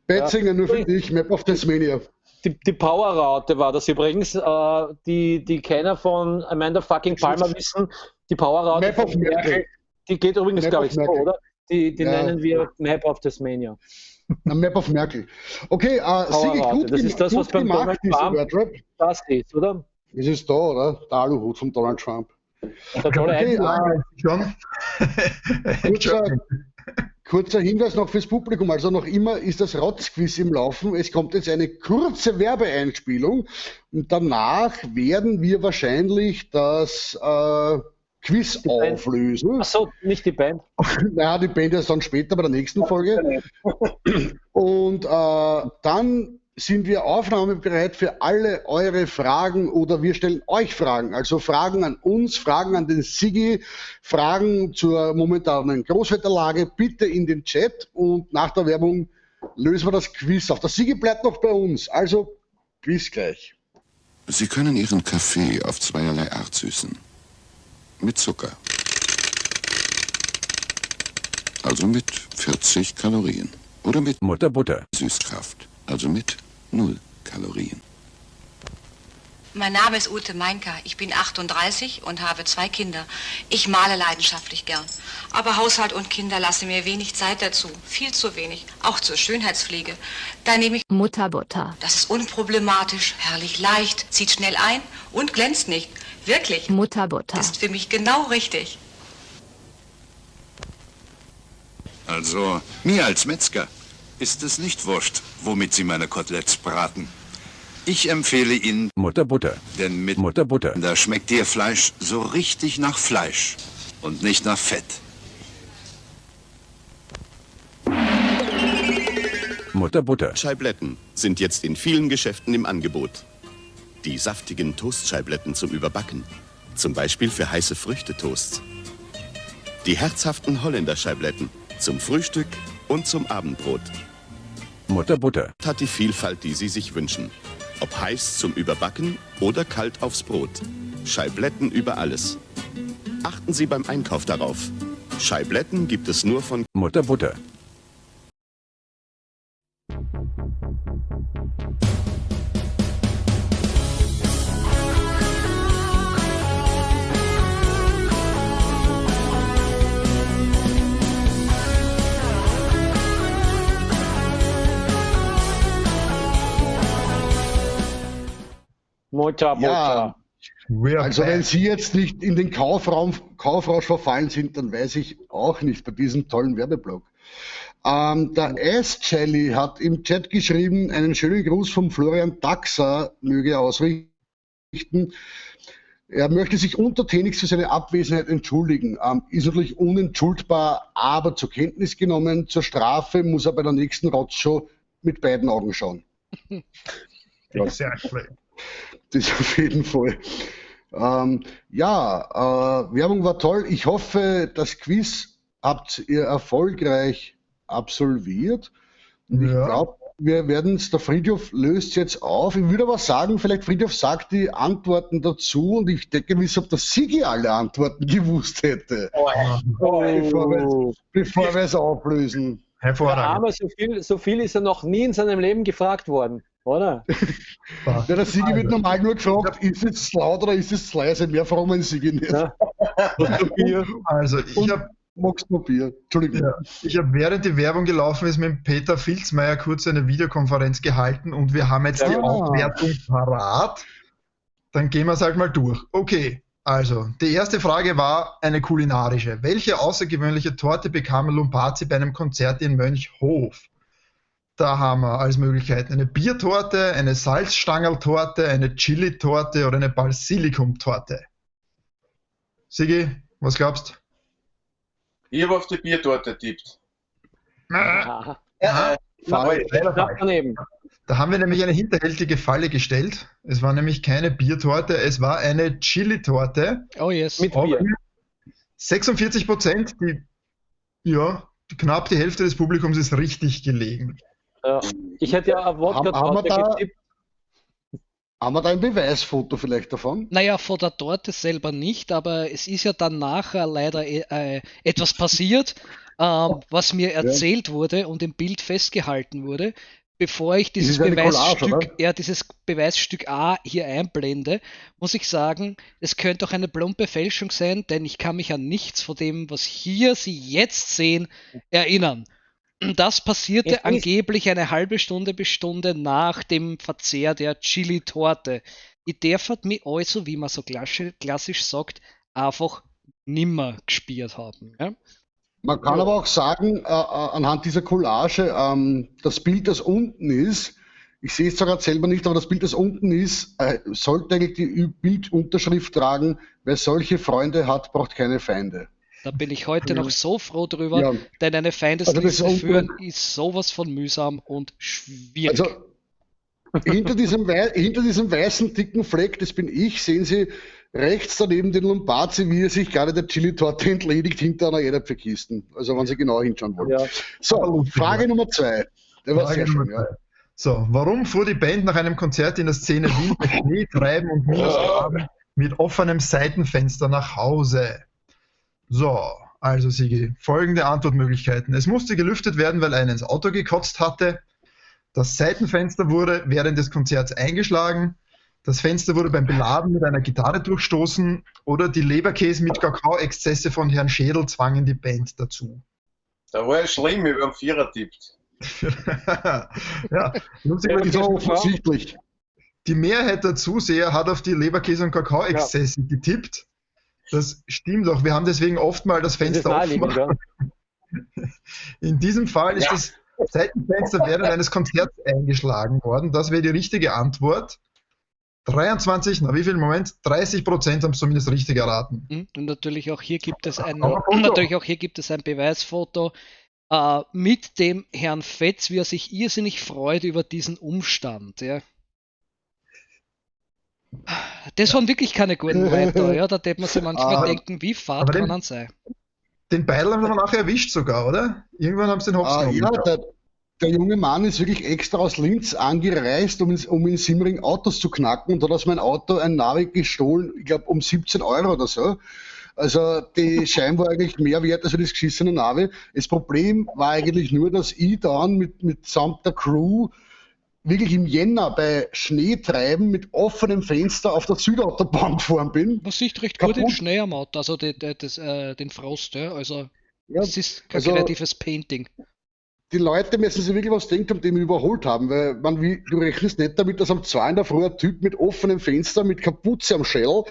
Betzinger, nur für dich, Map of Tasmania. Die Powerraute war das übrigens, die Kenner von Amanda fucking Palmer wissen, die Powerraute von Merkel, die geht übrigens, glaube ich, so, oder? Die nennen wir Map of Tasmania. Map of Merkel. Okay, Sigi, gut, das ist das, was beim Donald Trump das ist, oder? Das ist da, oder? Der Aluhut von Donald Trump. Okay, kurzer Hinweis noch fürs Publikum, also noch immer ist das Rotzquiz im Laufen. Es kommt jetzt eine kurze Werbeeinspielung und danach werden wir wahrscheinlich das Quiz auflösen. Achso, nicht die Band. Ja, die Band ist dann später bei der nächsten Folge. Und dann sind wir aufnahmebereit für alle eure Fragen oder wir stellen euch Fragen. Also Fragen an uns, Fragen an den Sigi, Fragen zur momentanen Großwetterlage bitte in den Chat und nach der Werbung lösen wir das Quiz auf. Der Sigi bleibt noch bei uns, also bis gleich. Sie können Ihren Kaffee auf zweierlei Art süßen. Mit Zucker. Also mit 40 Kalorien. Oder mit Mutterbutter. Süßkraft. Also mit 0 Kalorien. Mein Name ist Ute Meinker. Ich bin 38 und habe 2 Kinder. Ich male leidenschaftlich gern. Aber Haushalt und Kinder lassen mir wenig Zeit dazu. Viel zu wenig. Auch zur Schönheitspflege. Da nehme ich Mutterbutter. Das ist unproblematisch, herrlich leicht, zieht schnell ein und glänzt nicht. Wirklich. Mutterbutter. Ist für mich genau richtig. Also, mir als Metzger ist es nicht wurscht, womit Sie meine Koteletts braten. Ich empfehle Ihnen Mutterbutter. Denn mit Mutterbutter, da schmeckt Ihr Fleisch so richtig nach Fleisch und nicht nach Fett. Mutterbutter. Scheibletten sind jetzt in vielen Geschäften im Angebot. Die saftigen Toastscheibletten zum Überbacken. Zum Beispiel für heiße Früchtetoasts. Die herzhaften Holländerscheibletten zum Frühstück und zum Abendbrot. Mutterbutter hat die Vielfalt, die Sie sich wünschen. Ob heiß zum Überbacken oder kalt aufs Brot. Scheibletten über alles. Achten Sie beim Einkauf darauf. Scheibletten gibt es nur von Mutterbutter. Mocha, Mocha. Ja, also wenn Sie jetzt nicht in den Kaufrausch verfallen sind, dann weiß ich auch nicht bei diesem tollen Werbeblock. Der Ice-Jelly hat im Chat geschrieben, einen schönen Gruß vom Florian Taxa möge er ausrichten. Er möchte sich untertänigst für seine Abwesenheit entschuldigen. Ist natürlich unentschuldbar, aber zur Kenntnis genommen. Zur Strafe muss er bei der nächsten Roadshow mit beiden Augen schauen. Exactly. Das auf jeden Fall. Werbung war toll. Ich hoffe, das Quiz habt ihr erfolgreich absolviert. Und ich glaube, wir werden es, der Friedhof löst jetzt auf. Ich würde aber sagen, vielleicht Friedhof sagt die Antworten dazu und ich denke gewiss, ob der Sigi alle Antworten gewusst hätte. Bevor wir es auflösen. Aber so viel ist er noch nie in seinem Leben gefragt worden, oder? Ja, der Sigi wird normal nur gefragt, ist es laut oder ist es leise? Mehr fragen wir den Sigi nicht. Ja. Also ich habe magst du Bier? Entschuldigung. Ja, ich habe während die Werbung gelaufen ist mit Peter Filzmeier kurz eine Videokonferenz gehalten und wir haben jetzt die Aufwertung parat. Dann gehen wir es halt mal durch. Okay, also die erste Frage war eine kulinarische. Welche außergewöhnliche Torte bekam Lumpazzi bei einem Konzert in Mönchhof? Da haben wir als Möglichkeiten eine Biertorte, eine Salzstangerltorte, eine Chili-Torte oder eine Basilikumtorte. Sigi, was glaubst du? Ich habe auf die Biertorte tippt. Da haben wir nämlich eine hinterhältige Falle gestellt. Es war nämlich keine Biertorte, es war eine Chili-Torte. Oh yes. Mit Bier. 46%, knapp die Hälfte des Publikums ist richtig gelegen. Ja, ich hätte ja eine Wodka-Torte getippt. Haben wir da ein Beweisfoto vielleicht davon? Naja, von der Torte selber nicht, aber es ist ja dann nachher leider etwas passiert, was mir erzählt wurde und im Bild festgehalten wurde. Bevor ich dieses Beweisstück A hier einblende, muss ich sagen, es könnte auch eine plumpe Fälschung sein, denn ich kann mich an nichts von dem, was hier Sie jetzt sehen, erinnern. Das passierte angeblich eine halbe Stunde bis Stunde nach dem Verzehr der Chili-Torte. Ich darf mich also, wie man so klassisch sagt, einfach nimmer gespielt haben. Ja? Man kann aber auch sagen, anhand dieser Collage, das Bild, das unten ist, ich sehe es zwar gerade selber nicht, aber das Bild, das unten ist, sollte eigentlich die Bildunterschrift tragen, wer solche Freunde hat, braucht keine Feinde. Da bin ich heute noch so froh drüber, denn eine Feindesliste führen ist sowas von mühsam und schwierig. Also hinter diesem weißen, dicken Fleck, das bin ich, sehen Sie rechts daneben den Lumpazzi, wie er sich gerade der Chili-Torte entledigt hinter einer Erdäpfelkiste. Also wenn Sie genau hinschauen wollen. Ja. So, Frage Nummer 2. Der war sehr schön, ja. So, warum fuhr die Band nach einem Konzert in der Szene Wien bei Schnee, Treiben und Minusgraden mit offenem Seitenfenster nach Hause? So, also Sigi, folgende Antwortmöglichkeiten. Es musste gelüftet werden, weil einer ins Auto gekotzt hatte. Das Seitenfenster wurde während des Konzerts eingeschlagen. Das Fenster wurde beim Beladen mit einer Gitarre durchstoßen. Oder die Leberkäse mit Kakao-Exzesse von Herrn Schädel zwangen die Band dazu. Da war ja schlimm, über einen Vierer tippt. Ja, lustig, ist auch offensichtlich. Die Mehrheit der Zuseher hat auf die Leberkäse- und Kakao-Exzesse getippt. Das stimmt auch. Wir haben deswegen oft mal das Fenster offen. In diesem Fall ist das Seitenfenster während eines Konzerts eingeschlagen worden. Das wäre die richtige Antwort. 30% haben es zumindest richtig erraten. Und natürlich auch hier gibt es ein Beweisfoto mit dem Herrn Fetz, wie er sich irrsinnig freut über diesen Umstand. Ja. Das waren wirklich keine guten Leute, ja. Da hätte man sich manchmal denken, wie fad kann man sein. Den Beidel haben wir nachher erwischt sogar, oder? Irgendwann haben sie den Hops genommen. Ja, der junge Mann ist wirklich extra aus Linz angereist, um in Simmering Autos zu knacken und hat aus meinem Auto ein Navi gestohlen, ich glaube um 17 € oder so. Also die Schein war eigentlich mehr wert als das geschissene Navi. Das Problem war eigentlich nur, dass ich dann mitsamt der Crew wirklich im Jänner bei Schneetreiben mit offenem Fenster auf der Südautobahn gefahren bin. Man sieht recht gut den Schnee am Auto, also den Frost, ja. Also es ist kein kreatives Painting. die Leute müssen sich wirklich was denken, die mich überholt haben, weil du rechnest nicht damit, dass am 2 in der Früh ein Typ mit offenem Fenster, mit Kapuze am Schädel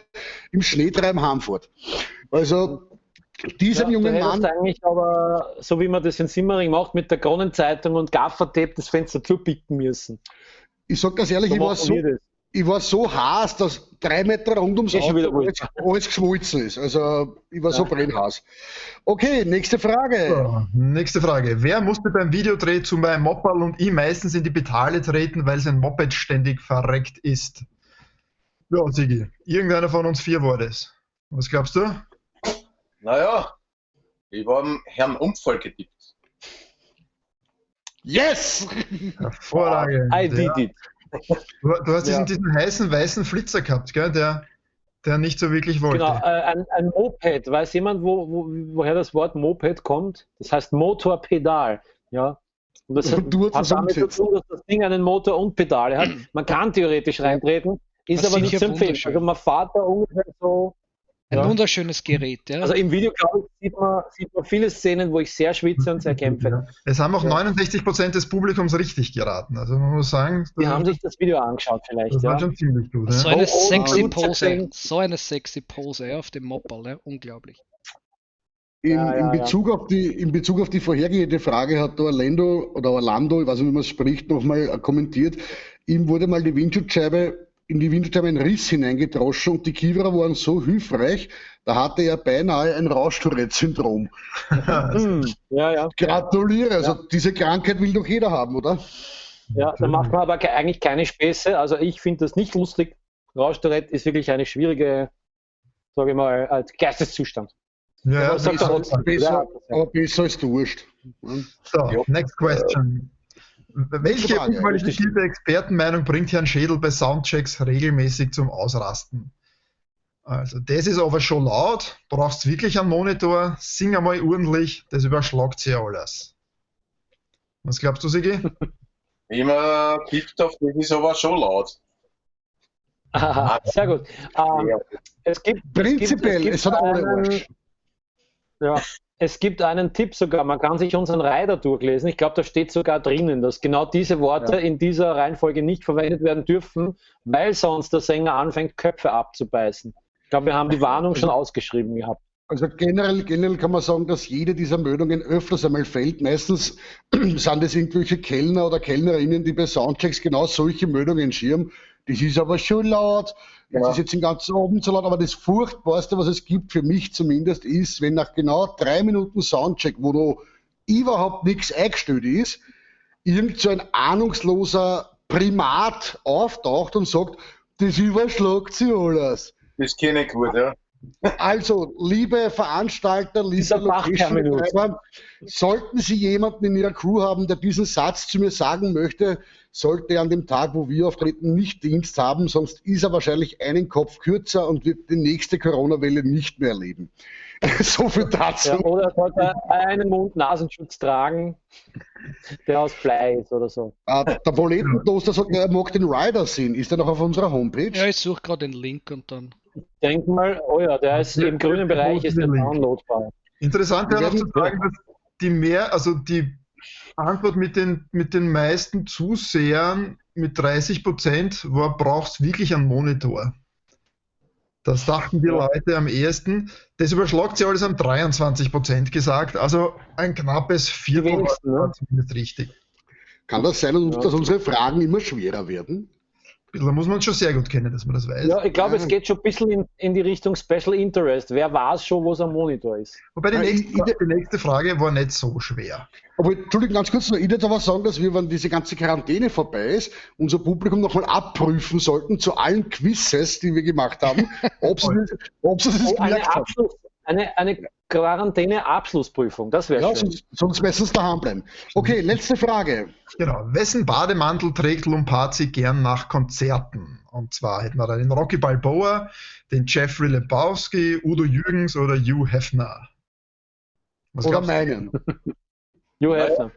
im Schneetreiben heimfährt. Also diesem jungen Mann... eigentlich aber, so wie man das in Simmering macht, mit der Kronenzeitung und Gaffertape das Fenster zupicken müssen. Ich sag ganz ehrlich, ich war so heiß, dass 3 Meter rund ums Auto alles geschmolzen ist. Also ich war so brennheiß. Okay, nächste Frage. So, nächste Frage. Wer musste beim Videodreh zu meinem Mopperl und ich meistens in die Pedale treten, weil sein Moped ständig verreckt ist? Ja, Sigi, irgendeiner von uns 4 war das. Was glaubst du? Naja, ich war am Herrn Unfall getippt. Yes! Hervorragend. I did it. Du hast diesen heißen weißen Flitzer gehabt, gell? Der nicht so wirklich wollte. Genau, ein Moped. Weiß jemand, woher das Wort Moped kommt? Das heißt Motorpedal. Ja. Und das hat damit zu tun, dass das Ding einen Motor und Pedale hat. Man kann theoretisch reintreten, ist aber nicht zu empfehlen. Also man fährt da ungefähr so. Ein wunderschönes Gerät, ja. Also im Video, glaube ich, sieht man viele Szenen, wo ich sehr schwitze und sehr kämpfe. Ja. Es haben auch 69% des Publikums richtig geraten. Also man muss sagen... Die haben sich das Video angeschaut vielleicht, das war schon ziemlich gut. So eine sexy Pose auf dem Mopperl, ja. Unglaublich. In Bezug auf die vorhergehende Frage hat der Orlando, ich weiß nicht, wie man es spricht, nochmal kommentiert. Ihm wurde mal in die Windschutzscheibe ein Riss hineingedroschen und die Kiewerer waren so hilfreich, da hatte er beinahe ein Rausch-Tourette-Syndrom. Gratuliere, also diese Krankheit will doch jeder haben, oder? Ja, da macht man aber eigentlich keine Späße. Also ich finde das nicht lustig. Rausch-Tourette ist wirklich eine schwierige, sage ich mal, als Geisteszustand. Ja, aber besser ist wurscht. So, next question. Welche unqualifizierte Expertenmeinung bringt Herrn Schädel bei Soundchecks regelmäßig zum Ausrasten? Also, das ist aber schon laut. Brauchst wirklich einen Monitor? Sing einmal ordentlich, das überschlagt sich alles. Was glaubst du, Sigi? Immer tippt auf, das ist aber schon laut. Aha, sehr gut. Es gibt einen Tipp sogar, man kann sich unseren Rider durchlesen. Ich glaube, da steht sogar drinnen, dass genau diese Worte in dieser Reihenfolge nicht verwendet werden dürfen, weil sonst der Sänger anfängt, Köpfe abzubeißen. Ich glaube, wir haben die Warnung schon ausgeschrieben gehabt. Also generell kann man sagen, dass jede dieser Meldungen öfters einmal fällt. Meistens sind es irgendwelche Kellner oder Kellnerinnen, die bei Soundchecks genau solche Meldungen schirmen. Das ist aber schon laut, das ist jetzt den ganzen Abend so laut, aber das Furchtbarste, was es gibt, für mich zumindest, ist, wenn nach genau 3 Minuten Soundcheck, wo noch überhaupt nichts eingestellt ist, irgend so ein ahnungsloser Primat auftaucht und sagt, das überschlagt sie alles. Das kenne ich gut, ja. Also, liebe Veranstalter, liebe Location-Betreiber, sollten Sie jemanden in Ihrer Crew haben, der diesen Satz zu mir sagen möchte, sollte er an dem Tag, wo wir auftreten, nicht Dienst haben, sonst ist er wahrscheinlich einen Kopf kürzer und wird die nächste Corona-Welle nicht mehr erleben. So viel dazu. Ja, oder sollte einen Mund-Nasenschutz tragen, der aus Blei ist oder so. Der Voletentoaster sagt, er mag den Rider sehen. Ist der noch auf unserer Homepage? Ja, ich suche gerade den Link und dann... Ich denke mal, oh ja, der ist im grünen Bereich, ist der downloadbar. Interessant wäre noch zu sagen, dass die Antwort mit den meisten Zusehern mit 30% war, brauchst wirklich einen Monitor. Das dachten die Leute am ehesten. Das überschlagt sich alles an 23% gesagt, also ein knappes Viertel war zumindest richtig. Kann das sein, dass unsere Fragen immer schwerer werden? Da muss man schon sehr gut kennen, dass man das weiß. Ja, ich glaube, es geht schon ein bisschen in die Richtung Special Interest. Wer weiß schon, wo es am Monitor ist? Wobei die nächste Frage war nicht so schwer. Aber Entschuldigung, ganz kurz noch, ich würde aber sagen, dass wir, wenn diese ganze Quarantäne vorbei ist, unser Publikum nochmal abprüfen sollten zu allen Quizzes, die wir gemacht haben, ob sie das gemerkt haben. Eine Quarantäne-Abschlussprüfung, das wäre schön. Sonst meistens daheim bleiben. Okay, letzte Frage. Genau. Wessen Bademantel trägt Lumpazzi gern nach Konzerten? Und zwar hätten wir da den Rocky Balboa, den Jeffrey Lebowski, Udo Jürgens oder Hugh Hefner. Oder meinen. Hugh Hefner.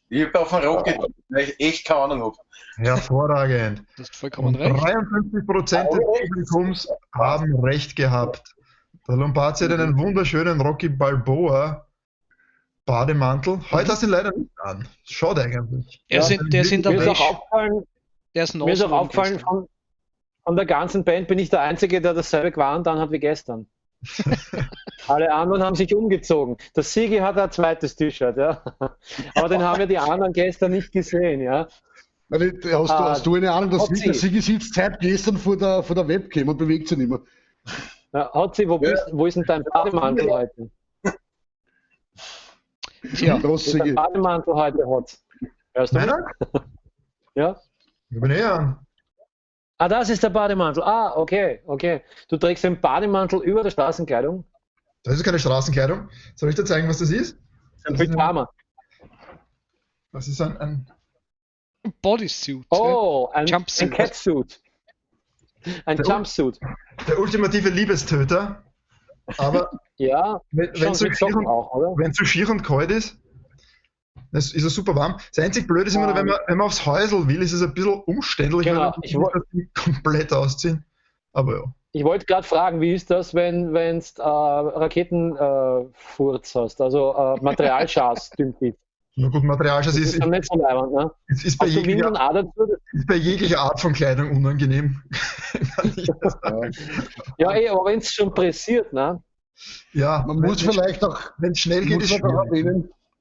Ich habe auf den Rocky, weil ich echt keine Ahnung habe. Hervorragend. Das ist vollkommen recht. 53% des Publikums haben recht gehabt. Der Lumpazzi hat einen wunderschönen Rocky Balboa Bademantel. Heute hast du ihn leider nicht an. Schade eigentlich. Der ist in der Mir ist Wäsche. auch aufgefallen, Der ist mir ist auch aufgefallen von der ganzen Band bin ich der Einzige, der dasselbe Gewand anhat wie gestern. Alle anderen haben sich umgezogen. Der Sigi hat ein zweites T-Shirt, ja. Aber den haben ja die anderen gestern nicht gesehen, ja. Hast du eine Ahnung, dass Hotzi. der Sigi sitzt seit gestern vor der Webcam und bewegt sich nicht mehr? Ja, Hotzi, wo ist denn dein Bademantel heute? Tja, Wo ist dein Bademantel heute, Hotz? Hörst du mich? Meiner? Ja? Ich bin an. Ah, das ist der Bademantel. Ah, okay. Du trägst den Bademantel über der Straßenkleidung? Das ist keine Straßenkleidung. Soll ich dir zeigen, was das ist? Ein Pyjama. Das ist ein Bodysuit. Oh, ein Jumpsuit. Catsuit. Ein Jumpsuit. Der ultimative Liebestöter. Aber Ja, wenn schon es so mit Socken auch, oder? schier und kalt ist, das ist es super warm. Das einzig Blöde ist immer, nur, wenn man aufs Häusl will, ist es ein bisschen umständlich, Genau, weil man muss das komplett ausziehen. Aber ja. Ich wollte gerade fragen, wie ist das, wenn du Raketenfurz hast, also Materialschatz, dümpft. Na gut, Materialschatz Das ist dann nicht so leibend, ne? ist bei Hast du Windeln auch dazu? ist bei jeglicher Art von Kleidung unangenehm. Ja, aber wenn es schon pressiert, ne? Ja, Man muss vielleicht auch, wenn es schnell geht, ist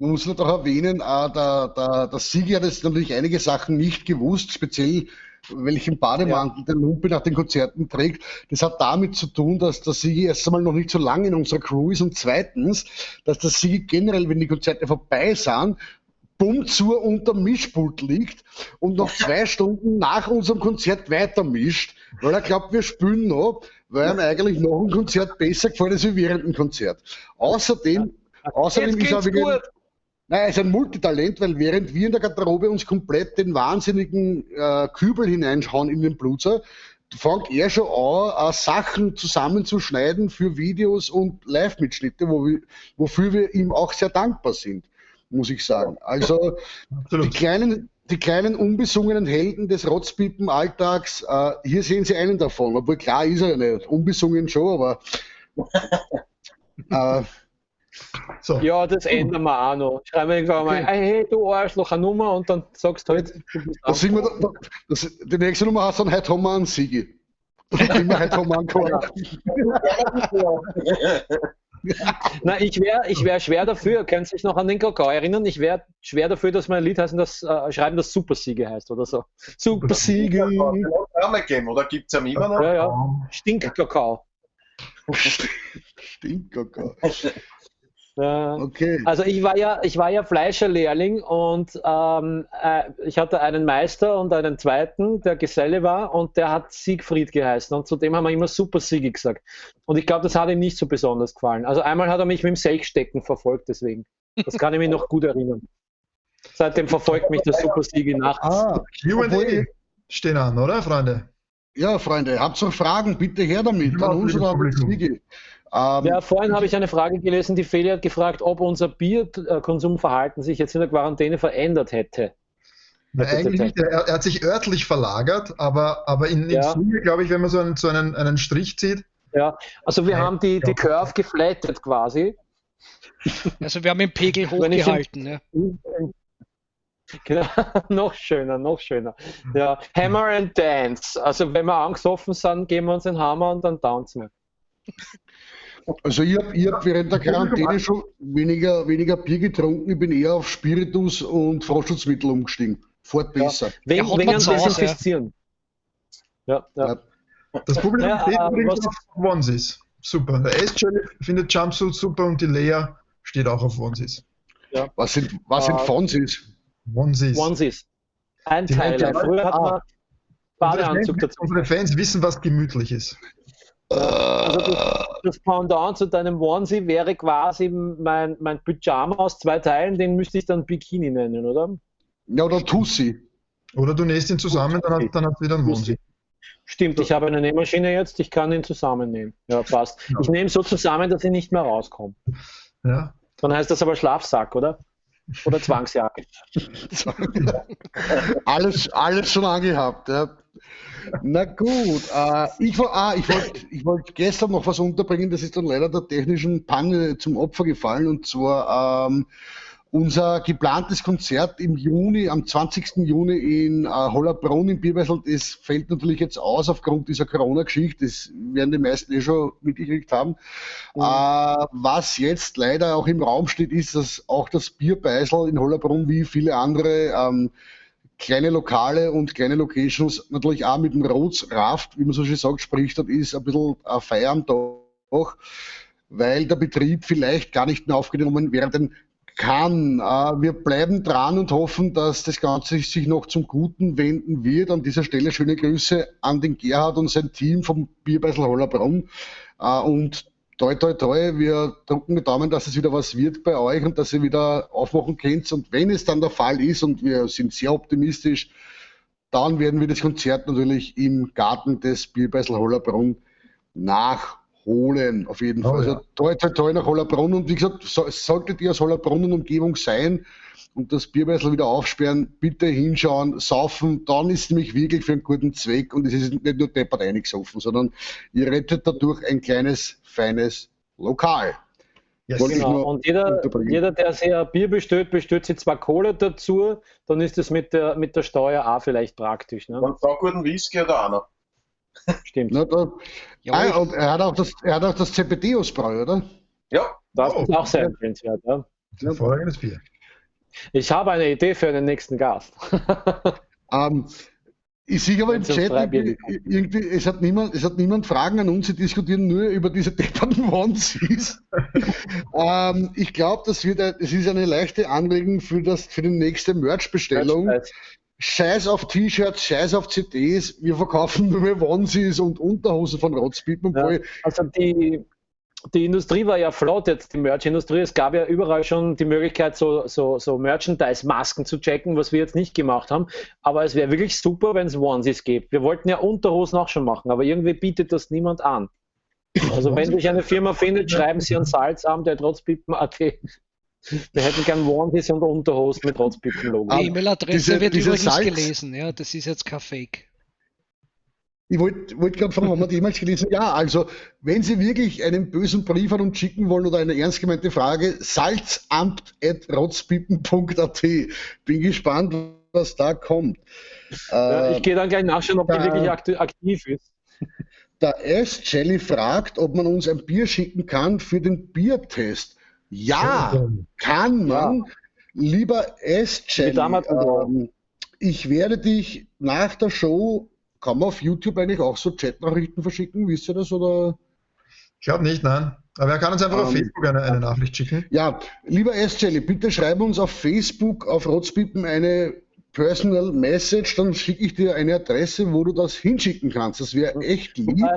man muss noch erwähnen, der Sigi hat jetzt natürlich einige Sachen nicht gewusst, speziell welchen Bademantel der Lumpe nach den Konzerten trägt. Das hat damit zu tun, dass der Sigi erst einmal noch nicht so lange in unserer Crew ist und zweitens, dass der Sigi generell, wenn die Konzerte vorbei sind, bumm zu unterm Mischpult liegt und noch 2 Stunden nach unserem Konzert weiter mischt, weil er glaubt, wir spielen noch, weil ihm eigentlich nach dem Konzert besser gefällt als während dem Konzert. Außerdem ist er wieder. Nein, er ist ein Multitalent, weil während wir in der Garderobe uns komplett den wahnsinnigen Kübel hineinschauen in den Blutzer, fängt er schon an, Sachen zusammenzuschneiden für Videos und Live-Mitschnitte, wofür wir ihm auch sehr dankbar sind, muss ich sagen. Also die kleinen unbesungenen Helden des Rotzpiepen-Alltags, hier sehen Sie einen davon, obwohl klar ist er ja nicht, unbesungen schon, aber so. Ja, das ändern wir auch noch. Schreiben wir irgendwann mal, hey, du Arschloch, eine Nummer und dann sagst du halt, die nächste Nummer hast du dann, heute haben wir einen Sigi. Heute haben wir einen Chor. Na, ich wär schwer dafür, könnt ihr sich noch an den Kakao erinnern? Ich wäre schwer dafür, dass mein Lied heißen, schreiben, das Super Siege heißt oder so. Super Siege. Oder gibt es ja immer noch? Ja. Stinkkakao. Stinkkakao. Okay. Also ich war ja Fleischerlehrling und ich hatte einen Meister und einen zweiten, der Geselle war und der hat Siegfried geheißen und zudem haben wir immer Super Sigi gesagt. Und ich glaube, das hat ihm nicht so besonders gefallen. Also einmal hat er mich mit dem Selchstecken verfolgt, deswegen. Das kann ich mich noch gut erinnern. Seitdem verfolgt mich der Super Sigi nachts. Q&A stehen an, oder Freunde? Ja, Freunde, habt ihr noch Fragen? Bitte her damit. An uns oder an Sigi. Ja, vorhin habe ich eine Frage gelesen, die Feli hat gefragt, ob unser Bierkonsumverhalten sich jetzt in der Quarantäne verändert hätte. Na, eigentlich nicht. Er hat sich örtlich verlagert, aber in Summe, glaube ich, wenn man so einen Strich zieht. Ja, also wir haben die Curve geflattet quasi. Also wir haben den Pegel hochgehalten. Ja. Genau, noch schöner. Ja, Hammer and Dance. Also wenn wir angesoffen sind, geben wir uns den Hammer und dann tanzen wir. Also ich hab während der Quarantäne schon weniger Bier getrunken, ich bin eher auf Spiritus und Frostschutzmittel umgestiegen. Fort besser. Wegen Desinfizieren. Ja. Das Problem steht übrigens auf Onesies. Super. Der S-Jelly findet Jumpsuit super und die Lea steht auch auf Onesies. Ja. Was sind Fonsies? Onesies. Einteiler. Früher hat man Badeanzug dazu. Unsere Fans wissen, was gemütlich ist. Also das Pendant zu deinem Onesie wäre quasi mein Pyjama aus 2 Teilen, den müsste ich dann Bikini nennen, oder? Ja, oder Tussi. Oder du nähst ihn zusammen, dann hat wieder ein Onesie. Stimmt, ich habe eine Nähmaschine jetzt, ich kann ihn zusammennehmen. Ja, passt. Ich nehme so zusammen, dass ich nicht mehr rauskomme. Ja. Dann heißt das aber Schlafsack, oder? Oder Zwangsjacke. alles schon angehabt, ja. Na gut, ich wollte gestern noch was unterbringen, das ist dann leider der technischen Panne zum Opfer gefallen, und zwar unser geplantes Konzert im Juni, am 20. Juni in Hollabrunn im Bierbeißl, das fällt natürlich jetzt aus aufgrund dieser Corona-Geschichte, das werden die meisten schon mitgekriegt haben. Was jetzt leider auch im Raum steht, ist, dass auch das Bierbeißl in Hollabrunn wie viele andere kleine Lokale und kleine Locations natürlich auch mit dem Rotsraft, wie man so schön sagt, spricht, das ist ein bisschen ein Feier am Tag, weil der Betrieb vielleicht gar nicht mehr aufgenommen werden kann. Wir bleiben dran und hoffen, dass das Ganze sich noch zum Guten wenden wird. An dieser Stelle schöne Grüße an den Gerhard und sein Team vom Bierbeißl Hollabrunn. Und toi, toi, toi, wir drücken die Daumen, dass es wieder was wird bei euch und dass ihr wieder aufmachen könnt. Und wenn es dann der Fall ist, und wir sind sehr optimistisch, dann werden wir das Konzert natürlich im Garten des Bierbeißl Hollabrunn nachholen. Auf jeden Fall. Also toi, toi, toi nach Hollabrunn. Und wie gesagt, solltet ihr aus Hollabrunn und Umgebung sein und das Bierbeißl wieder aufsperren, bitte hinschauen, saufen, dann ist es nämlich wirklich für einen guten Zweck, und es ist nicht nur deppert eingesoffen, sondern ihr rettet dadurch ein kleines, feines Lokal. Ja, genau. Und jeder, der sich ein Bier bestellt sich 2 Cola dazu, dann ist das mit der Steuer auch vielleicht praktisch. Ne? Und da guten Whisky oder auch noch. Stimmt. Na, und er hat auch das CBD-Ausbräu, oder? Ja. Das ist auch sehr empfehlenswert. Ja. Hervorragendes Bier. Ich habe eine Idee für den nächsten Gast. Ich sehe aber im Chat, irgendwie, es hat niemand Fragen an uns, sie diskutieren nur über diese depperten Onesies. Ich glaube, es ist eine leichte Anregung für die nächste Merch-Bestellung. Scheiß auf T-Shirts, scheiß auf CDs, wir verkaufen nur mehr Onesies und Unterhosen von Rotzpiepen. Ja, also die Industrie war ja flott jetzt, die Merch-Industrie. Es gab ja überall schon die Möglichkeit, so Merchandise-Masken zu checken, was wir jetzt nicht gemacht haben. Aber es wäre wirklich super, wenn es Onesies gibt. Wir wollten ja Unterhosen auch schon machen, aber irgendwie bietet das niemand an. Also wenn sich eine Firma findet, schreiben Sie an salzamt@rotzpipen.at. Wir hätten gern Onesies und Unterhosen mit Rotzpipen-Logo. Die E-Mail-Adresse wird übrigens gelesen, ja, das ist jetzt kein Fake. Ich wollte gerade fragen, haben wir die jemals gelesen? Ja, also, wenn Sie wirklich einen bösen Brief an uns schicken wollen oder eine ernst gemeinte Frage, salzamt@rotzpipen.at. Bin gespannt, was da kommt. Ich gehe dann gleich nachschauen, ob die wirklich aktiv ist. Der S-Jelly fragt, ob man uns ein Bier schicken kann für den Biertest. Ja, kann man. Ja. Lieber S-Jelly, ich werde dich nach der Show... Kann man auf YouTube eigentlich auch so Chatnachrichten verschicken? Wisst ihr das? Oder? Ich glaube nicht, nein. Aber er kann uns einfach auf Facebook eine Nachricht schicken. Ja, lieber S-Jelly, bitte schreib uns auf Facebook, auf Rotzpipen eine Personal Message, dann schicke ich dir eine Adresse, wo du das hinschicken kannst. Das wäre echt lieb.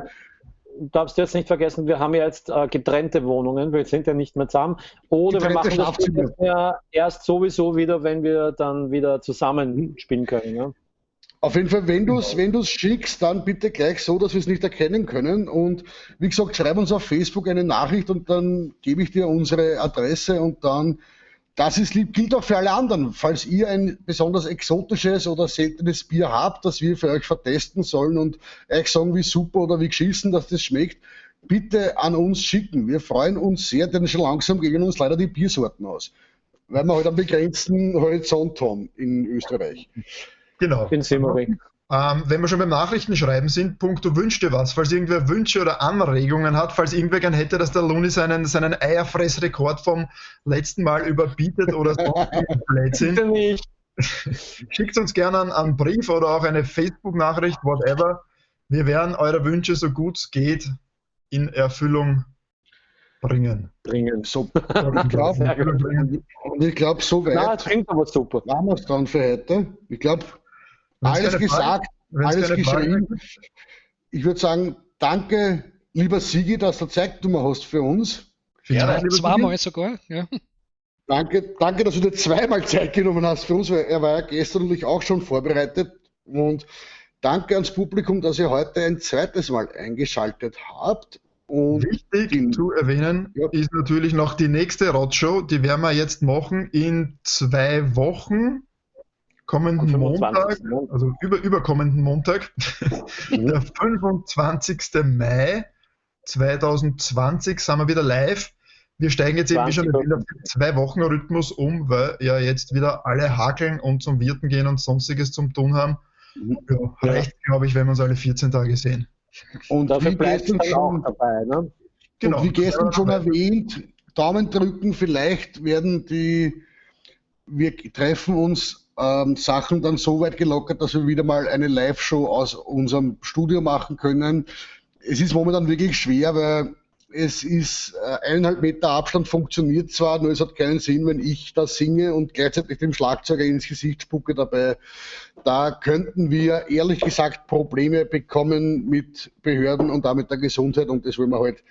Du darfst jetzt nicht vergessen, wir haben ja jetzt getrennte Wohnungen, wir sind ja nicht mehr zusammen. Oder wir machen das ja erst sowieso wieder, wenn wir dann wieder zusammen spielen können. Ja? Auf jeden Fall, wenn du es schickst, dann bitte gleich so, dass wir es nicht erkennen können. Und wie gesagt, schreib uns auf Facebook eine Nachricht und dann gebe ich dir unsere Adresse und dann, das ist lieb, gilt auch für alle anderen. Falls ihr ein besonders exotisches oder seltenes Bier habt, das wir für euch vertesten sollen und euch sagen, wie super oder wie geschissen, dass das schmeckt, bitte an uns schicken. Wir freuen uns sehr, denn schon langsam gehen uns leider die Biersorten aus. Weil wir halt einen begrenzten Horizont haben in Österreich. Genau. In Simmering. Wenn wir schon beim Nachrichtenschreiben sind, puncto wünscht dir was, falls irgendwer Wünsche oder Anregungen hat, falls irgendwer gern hätte, dass der Luni seinen Eierfressrekord vom letzten Mal überbietet oder so Blödsinn, schickt uns gerne einen Brief oder auch eine Facebook-Nachricht, whatever. Wir werden eure Wünsche so gut es geht in Erfüllung bringen. So, ich glaube, so weit. Na, das klingt aber super. Machen wir es dann für heute. Ich glaube, alles gesagt, alles geschrieben. Ich würde sagen, danke, lieber Sigi, dass du Zeit genommen hast für uns. Ja, zweimal sogar. Ja. Danke, dass du dir zweimal Zeit genommen hast für uns, weil er war ja gestern natürlich auch schon vorbereitet. Und danke ans Publikum, dass ihr heute ein zweites Mal eingeschaltet habt. Und wichtig zu erwähnen ist natürlich noch die nächste Rodshow, die werden wir jetzt machen in 2 Wochen. kommenden 25. Montag, also überkommenden Montag, der 25. Mai 2020, sind wir wieder live. Wir steigen jetzt eben wie schon erwähnt auf den 2-Wochen-Rhythmus um, weil ja jetzt wieder alle hakeln und zum Wirten gehen und sonstiges zum Tun haben. Ja, reicht, glaube ich, wenn wir uns alle 14 Tage sehen. Und Dafür wie bleibt gestern es auch dabei. Ne? Genau. Und wie gestern schon erwähnt, Daumen drücken, vielleicht wir treffen uns Sachen dann so weit gelockert, dass wir wieder mal eine Live-Show aus unserem Studio machen können. Es ist momentan wirklich schwer, weil es ist 1,5 Meter Abstand funktioniert zwar, nur es hat keinen Sinn, wenn ich da singe und gleichzeitig dem Schlagzeuger ins Gesicht spucke dabei. Da könnten wir ehrlich gesagt Probleme bekommen mit Behörden und damit der Gesundheit und das wollen wir halt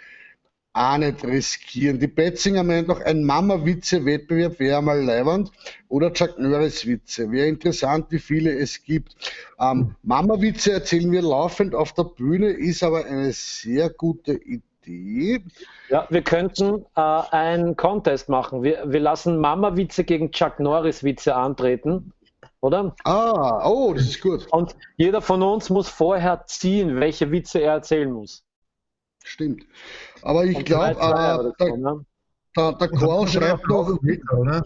auch nicht riskieren. Die Betzinger meint noch, ein Mama-Witze-Wettbewerb wäre mal leiwand oder Chuck Norris-Witze. Wäre interessant, wie viele es gibt. Mama-Witze erzählen wir laufend auf der Bühne, ist aber eine sehr gute Idee. Ja, wir könnten einen Contest machen. Wir lassen Mama-Witze gegen Chuck Norris-Witze antreten, oder? Oh, das ist gut. Und jeder von uns muss vorher ziehen, welche Witze er erzählen muss. Stimmt. Aber ich glaube, der Karl schreibt noch... Oder?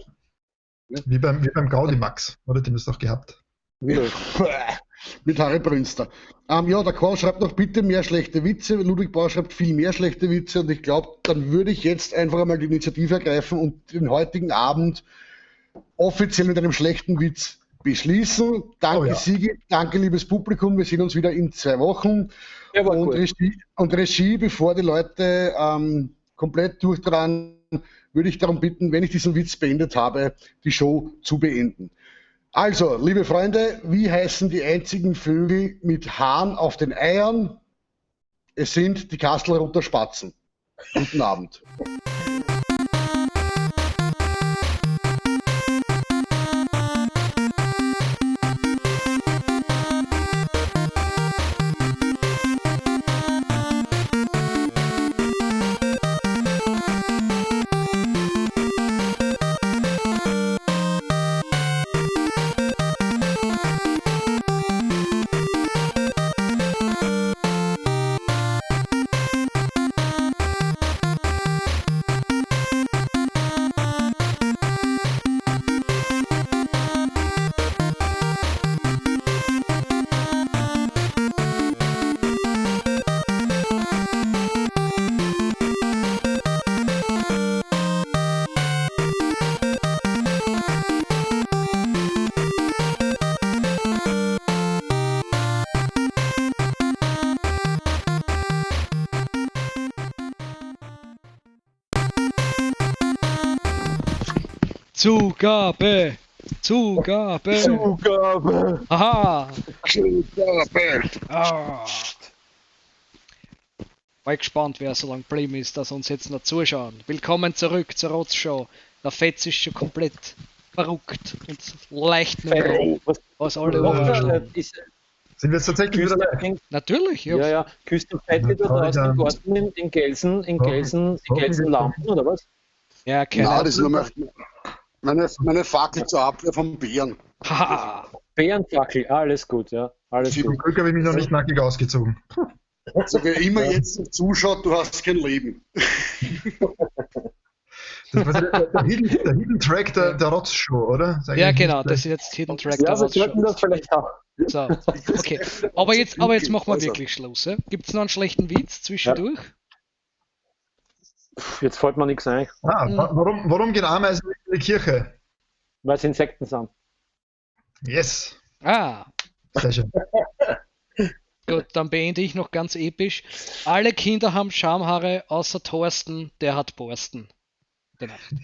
Wie beim Gaudimax, oder? Den hast du doch gehabt. Mit Harry Brünster. Ja, der Karl schreibt noch, bitte mehr schlechte Witze. Ludwig Bauer schreibt viel mehr schlechte Witze. Und ich glaube, dann würde ich jetzt einfach einmal die Initiative ergreifen und den heutigen Abend offiziell mit einem schlechten Witz beschließen. Danke, Sigi. Danke, liebes Publikum. Wir sehen uns wieder in 2 Wochen. Ja, und Regie, bevor die Leute komplett durchdrehen, würde ich darum bitten, wenn ich diesen Witz beendet habe, die Show zu beenden. Also, liebe Freunde, wie heißen die einzigen Vögel mit Haaren auf den Eiern? Es sind die Kastelruther Spatzen. Guten Abend. Zugabe! Aha! Zugabe! Mal gespannt, wer so lange geblieben ist, dass uns jetzt noch zuschauen. Willkommen zurück zur Rotzshow. Der Fetz ist schon komplett verrückt und leicht nur was alle Sind wir jetzt tatsächlich wieder live? Natürlich, ja. Ja, küsst du Fette da draußen im Garten in Gelsen, Lampen, oder was? Ja, keine Ahnung. Das ist nur meine Fackel zur Abwehr von Bären. Haha. Bärenfackel, alles gut, ja. Alles Zum Glück habe ich mich noch nicht nackig ausgezogen. Also wer immer jetzt zuschaut, du hast kein Leben. Das war der Hidden Track der Rotzshow, oder? Ja, genau, das ist jetzt Hidden Track der Rotzshow. Ja, wir sollten das vielleicht auch. So, okay. Aber jetzt machen wir wirklich Schluss. Gibt es noch einen schlechten Witz zwischendurch? Jetzt fällt mir nichts ein. Warum gehen Ameisen in die Kirche? Weil es Insekten sind. Yes. Sehr schön. Gut, dann beende ich noch ganz episch. Alle Kinder haben Schamhaare, außer Thorsten, der hat Borsten. Gute Nacht.